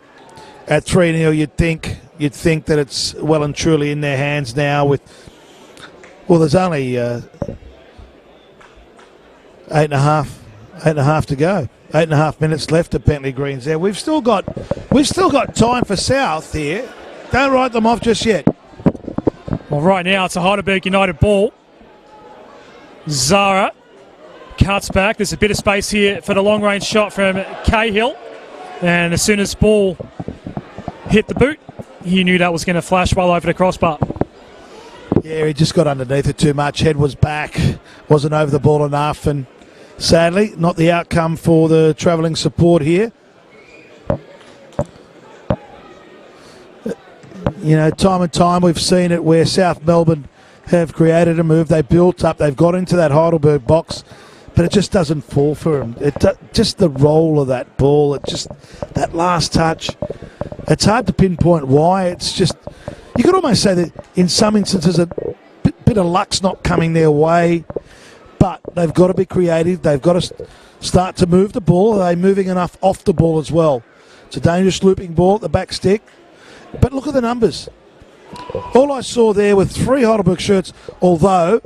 at 3-0 you'd think that it's well and truly in their hands now with, well, there's only 8.5 to go. 8.5 minutes left at Bentley Greens there. We've still got time for South here. Don't write them off just yet. Well, right now it's a Heidelberg United ball. Zara cuts back. There's a bit of space here for the long-range shot from Cahill. And as soon as ball hit the boot, he knew that was going to flash well over the crossbar. Yeah, he just got underneath it too much. Head was back, wasn't over the ball enough, and sadly, not the outcome for the travelling support here. You know, time and time we've seen it where South Melbourne have created a move. They built up, they've got into that Heidelberg box, but it just doesn't fall for them. Just the roll of that ball, it just, that last touch, it's hard to pinpoint why. It's just, you could almost say that in some instances a bit of luck's not coming their way, but they've got to be creative. They've got to start to move the ball. Are they moving enough off the ball as well? It's a dangerous looping ball at the back stick. But look at the numbers. All I saw there were 3 Heidelberg shirts, although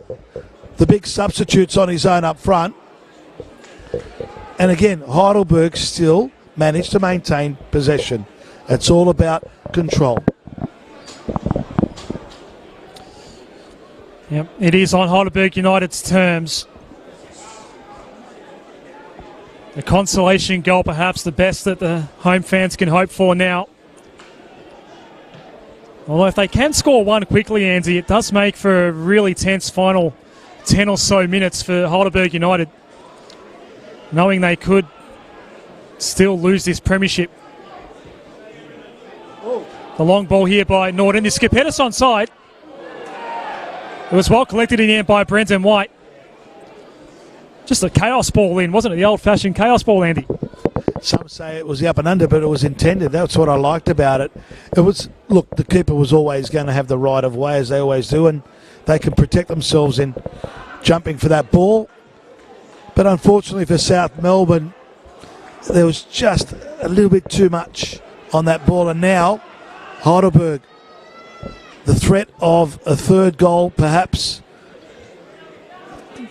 the big substitute's on his own up front. And again, Heidelberg still managed to maintain possession. It's all about control. Yep, it is on Heidelberg United's terms. A consolation goal, perhaps the best that the home fans can hope for now. Although if they can score one quickly, Andy, it does make for a really tense final 10 or so minutes for Heidelberg United, knowing they could still lose this premiership. The long ball here by Norton. This Skipettis onside. It was well collected in the end by Brendan White. Just a chaos ball in, wasn't it? The old-fashioned chaos ball, Andy. Some say it was the up and under, but it was intended. That's what I liked about it. It was, look, the keeper was always going to have the right of way, as they always do, and they can protect themselves in jumping for that ball. But unfortunately for South Melbourne, there was just a little bit too much on that ball. And now, Heidelberg, the threat of a third goal, perhaps.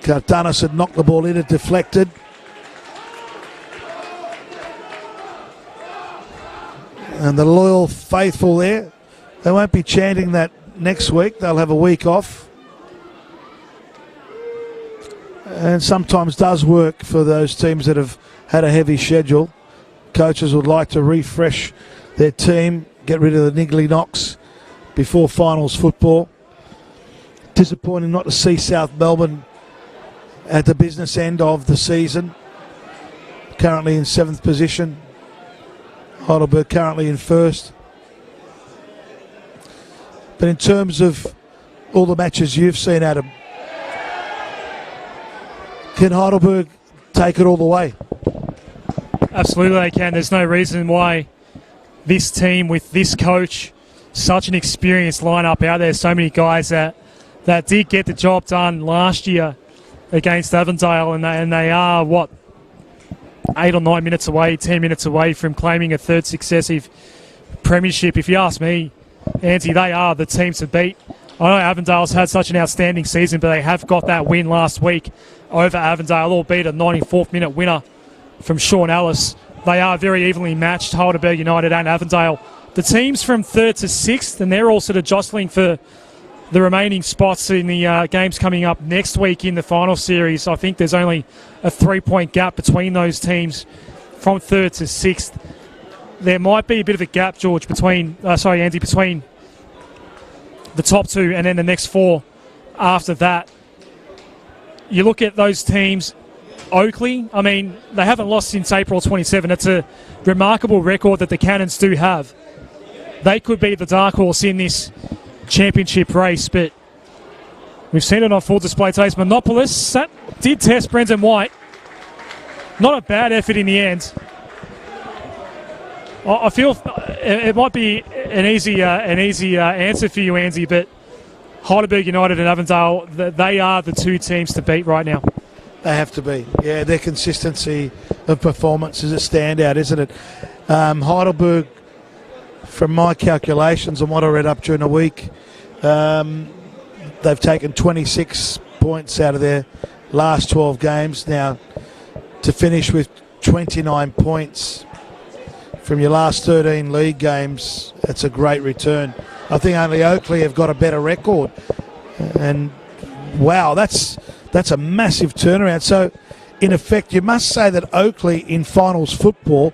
Kartanis had knocked the ball in, it deflected. And the loyal faithful there, they won't be chanting that next week. They'll have a week off. And sometimes does work for those teams that have had a heavy schedule. Coaches would like to refresh their team, get rid of the niggly knocks before finals football. Disappointing not to see South Melbourne at the business end of the season. Currently in 7th position. Heidelberg currently in 1st. But in terms of all the matches you've seen, Adam, can Heidelberg take it all the way? Absolutely they can. There's no reason why this team with this coach, such an experienced lineup out there, so many guys that did get the job done last year against Avondale, and they are, 8 or 9 minutes away, 10 minutes away from claiming a third successive premiership. If you ask me, Andy, they are the team to beat. I know Avondale's had such an outstanding season, but they have got that win last week over Avondale, albeit a 94th minute winner from Sean Ellis. They are very evenly matched, Heidelberg United and Avondale. The teams from 3rd to 6th, and they're all sort of jostling for the remaining spots in the games coming up next week in the final series. I think there's only a 3-point gap between those teams from 3rd to 6th. There might be a bit of a gap, George, between the top 2 and then the next 4 after that. You look at those teams, Oakley, I mean, they haven't lost since April 27. It's a remarkable record that the Cannons do have. They could be the dark horse in this championship race, but we've seen it on full display today. Monopolis, that did test Brendan White. Not a bad effort in the end. I feel it might be an easy answer for you, Andy, but Heidelberg United and Avondale, they are the 2 teams to beat right now. They have to be. Yeah, their consistency of performance is a standout, isn't it? Heidelberg, from my calculations and what I read up during the week, they've taken 26 points out of their last 12 games. Now, to finish with 29 points from your last 13 league games, that's a great return. I think only Oakley have got a better record. And, wow, that's a massive turnaround. So, in effect, you must say that Oakley in finals football,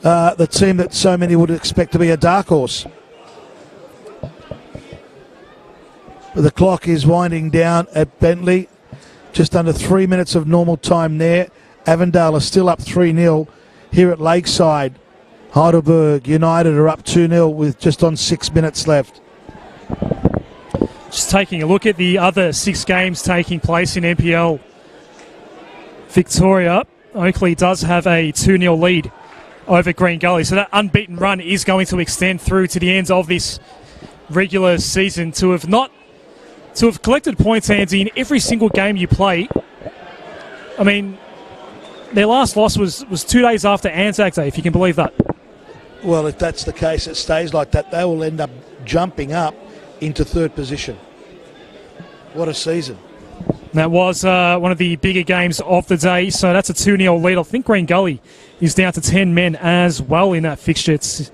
the team that so many would expect to be a dark horse. The clock is winding down at Bentley. Just under 3 minutes of normal time there. Avondale are still up 3-0 here at Lakeside. Heidelberg United are up 2-0 with just on 6 minutes left. Just taking a look at the other 6 games taking place in NPL Victoria, Oakley does have a 2-0 lead over Green Gully. So that unbeaten run is going to extend through to the end of this regular season. To have collected points, Andy, in every single game you play. I mean, their last loss was 2 days after Anzac Day, if you can believe that. Well, if that's the case, it stays like that. They will end up jumping up into 3rd position. What a season. That was one of the bigger games of the day, so that's a 2-0 lead. I think Green Gully is down to 10 men as well in that fixture. It's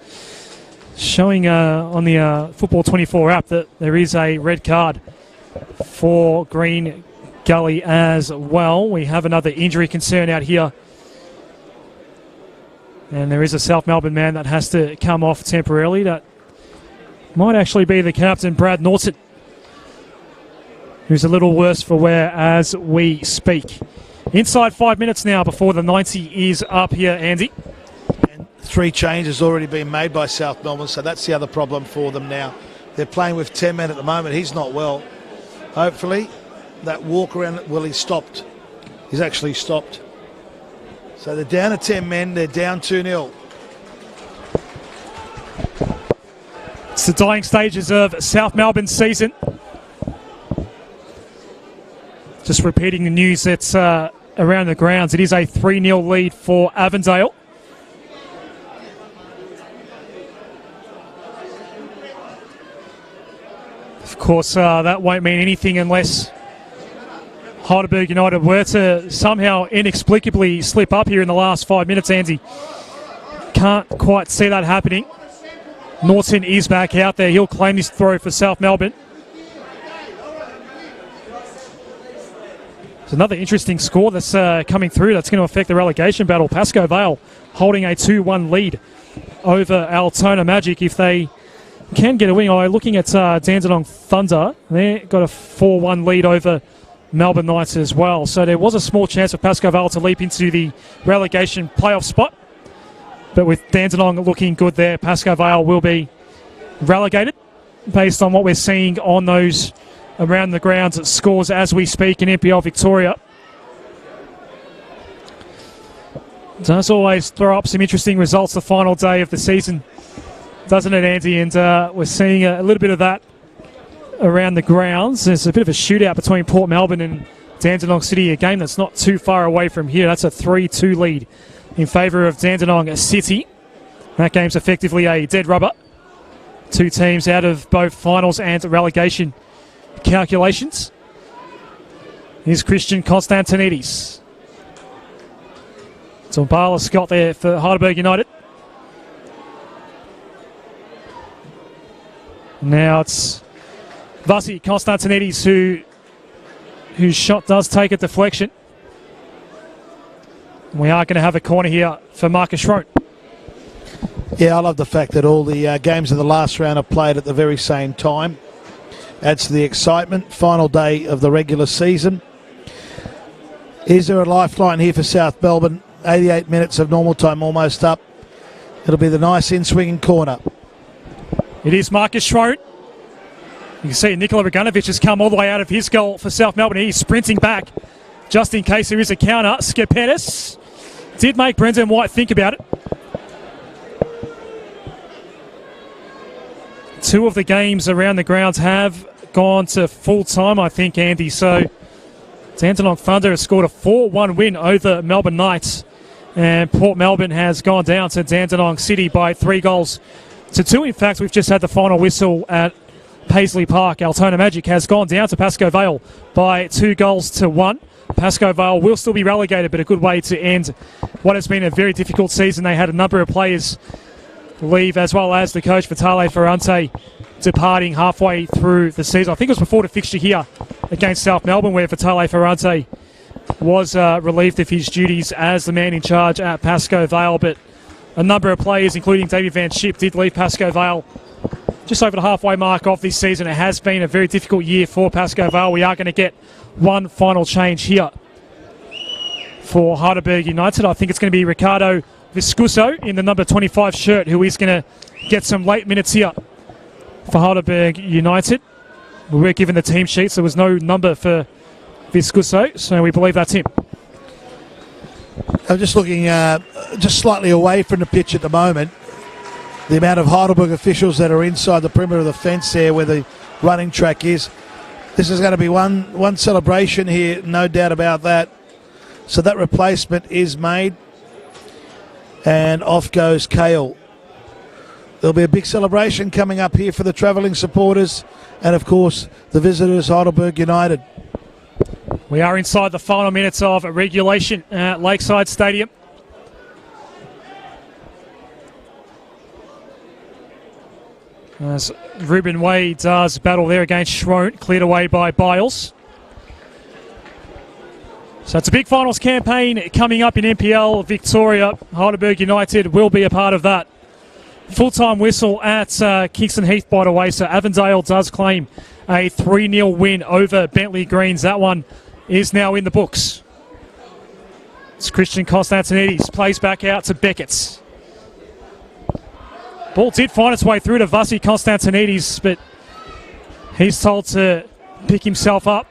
showing on the Football 24 app that there is a red card for Green Gully as well. We have another injury concern out here And there is a South Melbourne man that has to come off temporarily. That might actually be the captain, Brad Norton, who's a little worse for wear as we speak. Inside 5 minutes now before the 90 is up here, Andy. And 3 changes already been made by South Melbourne, so that's the other problem for them now. They're playing with 10 men at the moment. He's not well. Hopefully that walk around, well, he's stopped. He's actually stopped. So they're down to 10 men. They're down 2-0. It's the dying stages of South Melbourne's season. Just repeating the news that's around the grounds. It is a 3-0 lead for Avondale. Of course, that won't mean anything unless Heidelberg United were to somehow inexplicably slip up here in the last 5 minutes, Andy. Can't quite see that happening. Norton is back out there. He'll claim his throw for South Melbourne. There's another interesting score that's coming through that's going to affect the relegation battle. Pascoe Vale holding a 2-1 lead over Altona Magic. If they can get a win, looking at Dandenong Thunder, they got a 4-1 lead over Melbourne Knights as well. So there was a small chance for Pascoe Vale to leap into the relegation playoff spot. But with Dandenong looking good there, Pascoe Vale will be relegated based on what we're seeing on those around the grounds scores as we speak in NPL Victoria. Does always throw up some interesting results the final day of the season, doesn't it, Andy? And we're seeing a little bit of that around the grounds. There's a bit of a shootout between Port Melbourne and Dandenong City, a game that's not too far away from here. That's a 3-2 lead in favour of Dandenong City. That game's effectively a dead rubber. 2 teams out of both finals and relegation calculations. Here's Christian Constantinides. Tombala Scott there for Heidelberg United. Now it's Vasi Constantinides whose shot does take a deflection. We are going to have a corner here for Marcus Schroen. Yeah, I love the fact that all the games of the last round are played at the very same time. Adds to the excitement. Final day of the regular season. Is there a lifeline here for South Melbourne? 88 minutes of normal time almost up. It'll be the nice in-swinging corner. It is Marcus Schroen. You can see Nikola Raganovic has come all the way out of his goal for South Melbourne. He's sprinting back just in case there is a counter. Skepetis did make Brendan White think about it. 2 of the games around the grounds have gone to full time, I think, Andy. So Dandenong Thunder has scored a 4-1 win over Melbourne Knights. And Port Melbourne has gone down to Dandenong City by 3-2. In fact, we've just had the final whistle at Paisley Park. Altona Magic has gone down to Pascoe Vale by 2-1. Pascoe Vale will still be relegated, but a good way to end what has been a very difficult season. They had a number of players leave, as well as the coach Vitale Ferrante departing halfway through the season. I think it was before the fixture here against South Melbourne, where Vitale Ferrante was relieved of his duties as the man in charge at Pascoe Vale. But a number of players, including David Van Schip, did leave Pascoe Vale just over the halfway mark of this season. It has been a very difficult year for Pascoe Vale. We are going to get one final change here for Heidelberg United. I think it's going to be Ricardo Viscuso in the number 25 shirt, who is going to get some late minutes here for Heidelberg United. We were given the team sheets. There was no number for Viscuso, so we believe that's him. I'm just looking just slightly away from the pitch at the moment. The amount of Heidelberg officials that are inside the perimeter of the fence there where the running track is. This is going to be one celebration here, no doubt about that. So that replacement is made. And off goes Kale. There'll be a big celebration coming up here for the travelling supporters and, of course, the visitors, Heidelberg United. We are inside the final minutes of regulation at Lakeside Stadium. As Ruben Wade does battle there against Schroen, cleared away by Biles. So it's a big finals campaign coming up in NPL Victoria. Heidelberg United will be a part of that. Full-time whistle at Kingston Heath, by the way, so Avondale does claim a 3-0 win over Bentley Greens. That one is now in the books. It's Christian Constantinides, plays back out to Beckett. Ball did find its way through to Vasi Constantinides, but he's told to pick himself up.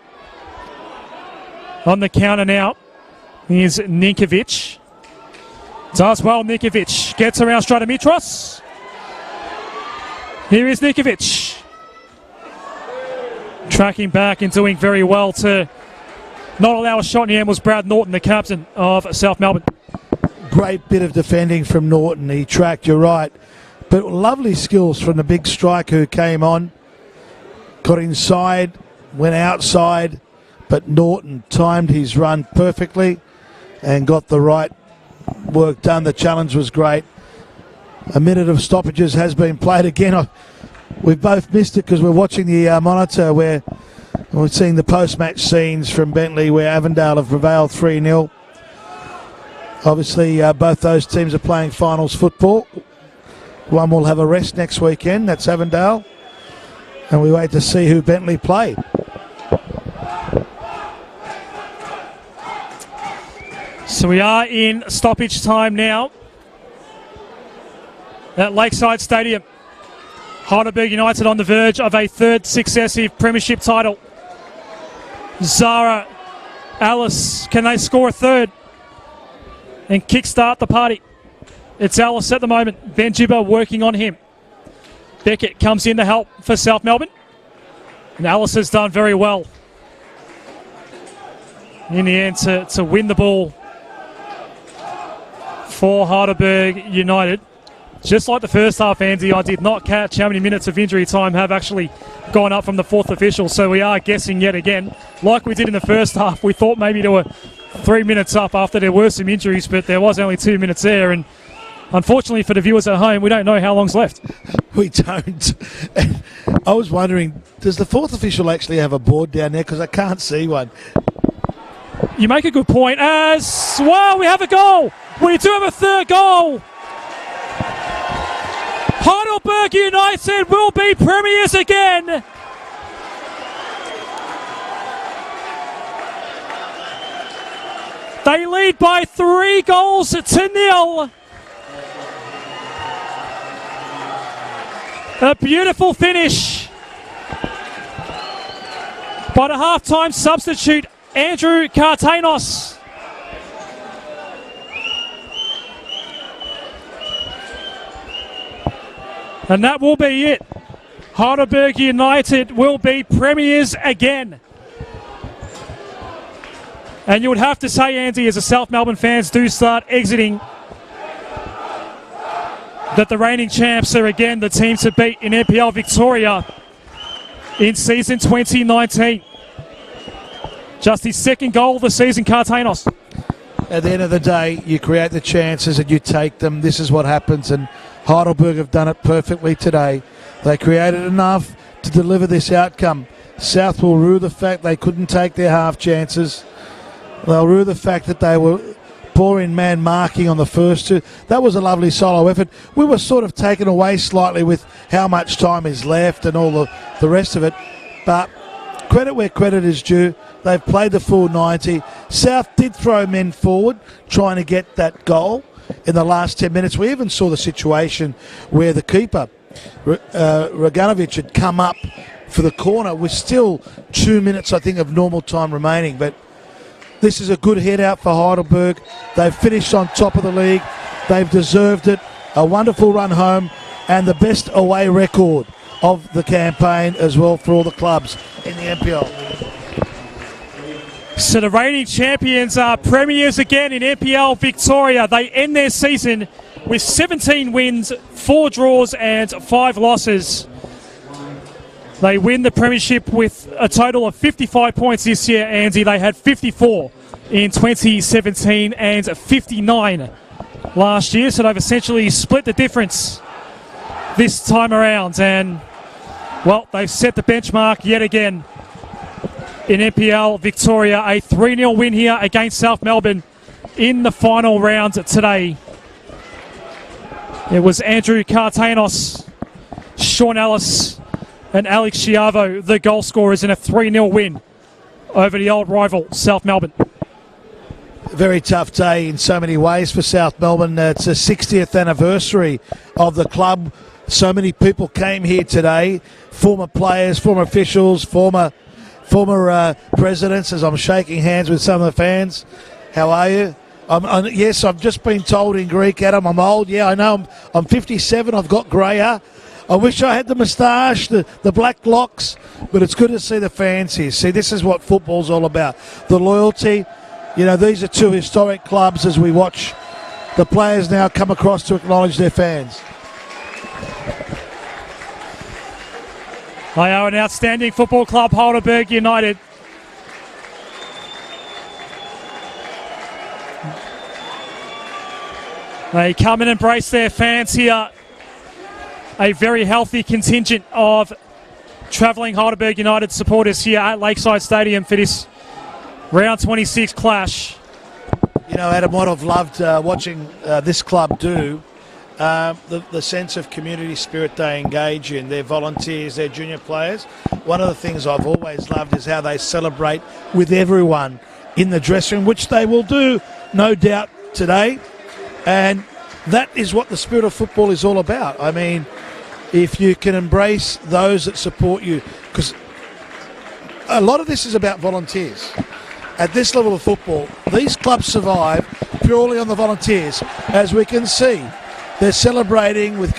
On the counter now is Ninkovic. Does well, Ninkovic. Gets around Stratomitros. Here is Ninkovic. Tracking back and doing very well to not allow a shot in the end was Brad Norton, the captain of South Melbourne. Great bit of defending from Norton. He tracked, you're right. But lovely skills from the big striker who came on. Got inside, went outside. But Norton timed his run perfectly and got the right work done. The challenge was great. A minute of stoppages has been played again. We've both missed it because we're watching the monitor where we're seeing the post-match scenes from Bentley where Avondale have prevailed 3-0. Obviously, both those teams are playing finals football. One will have a rest next weekend. That's Avondale. And we wait to see who Bentley play. So we are in stoppage time now at Lakeside Stadium. Heidelberg United on the verge of a third successive premiership title. Zara, Alice, can they score a third and kickstart the party? It's Alice at the moment. Benjiba working on him. Beckett comes in to help for South Melbourne. And Alice has done very well in the end to win the ball for Heidelberg United. Just like the first half, Andy, I did not catch how many minutes of injury time have actually gone up from the fourth official, so we are guessing yet again. Like we did in the first half, we thought maybe there were 3 minutes up after there were some injuries, but there was only 2 minutes there, and unfortunately for the viewers at home, we don't know how long's left. We don't. I was wondering, does the fourth official actually have a board down there? Because I can't see one. You make a good point. As well, we have a goal. We do have a third goal. Heidelberg United will be premiers again. They lead by 3-0. A beautiful finish by the half-time substitute, Andrew Cartanos. And that will be it. Heidelberg United will be premiers again. And you would have to say, Andy, as the South Melbourne fans do start exiting, that the reigning champs are again the team to beat in NPL Victoria in season 2019. Just his second goal of the season, Cartanos. At the end of the day, you create the chances and you take them. This is what happens, and Heidelberg have done it perfectly today. They created enough to deliver this outcome. South will rue the fact they couldn't take their half chances. They'll rue the fact that they were poor in man marking on the first two. That was a lovely solo effort. We were sort of taken away slightly with how much time is left and all the rest of it. But credit where credit is due. They've played the full 90. South did throw men forward trying to get that goal in the last 10 minutes. We even saw the situation where the keeper, Roganovic, had come up for the corner with still 2 minutes, I think, of normal time remaining. But this is a good head out for Heidelberg. They've finished on top of the league. They've deserved it. A wonderful run home and the best away record of the campaign as well for all the clubs in the NPL. So the reigning champions are premiers again in NPL Victoria. They end their season with 17 wins, 4 draws and 5 losses. They win the premiership with a total of 55 points this year, Andy. They had 54 in 2017 and 59 last year. So they've essentially split the difference this time around. And, well, they've set the benchmark yet again. in NPL Victoria. A 3-0 win here against South Melbourne in the final round today. It was Andrew Cartanos, Sean Ellis and Alex Schiavo, the goal scorers in a 3-0 win over the old rival South Melbourne. Very tough day in so many ways for South Melbourne. It's the 60th anniversary of the club. So many people came here today, former players, former officials, former presidents, as I'm shaking hands with some of the fans. How are you? Yes, I've just been told in Greek, Adam, I'm old. Yeah, I know. I'm 57. I've got grey hair. I wish I had the moustache, the black locks, but it's good to see the fans here. See, this is what football's all about. The loyalty. You know, these are two historic clubs as we watch the players now come across to acknowledge their fans. They are an outstanding football club, Heidelberg United. They come and embrace their fans here. A very healthy contingent of travelling Heidelberg United supporters here at Lakeside Stadium for this round 26 clash. You know, Adam, what I've loved watching this club do, the sense of community spirit they engage in, their volunteers, their junior players. One of the things I've always loved is how they celebrate with everyone in the dressing room, which they will do, no doubt, today. And that is what the spirit of football is all about. I mean, if you can embrace those that support you, because a lot of this is about volunteers. At this level of football, these clubs survive purely on the volunteers. As we can see, they're celebrating with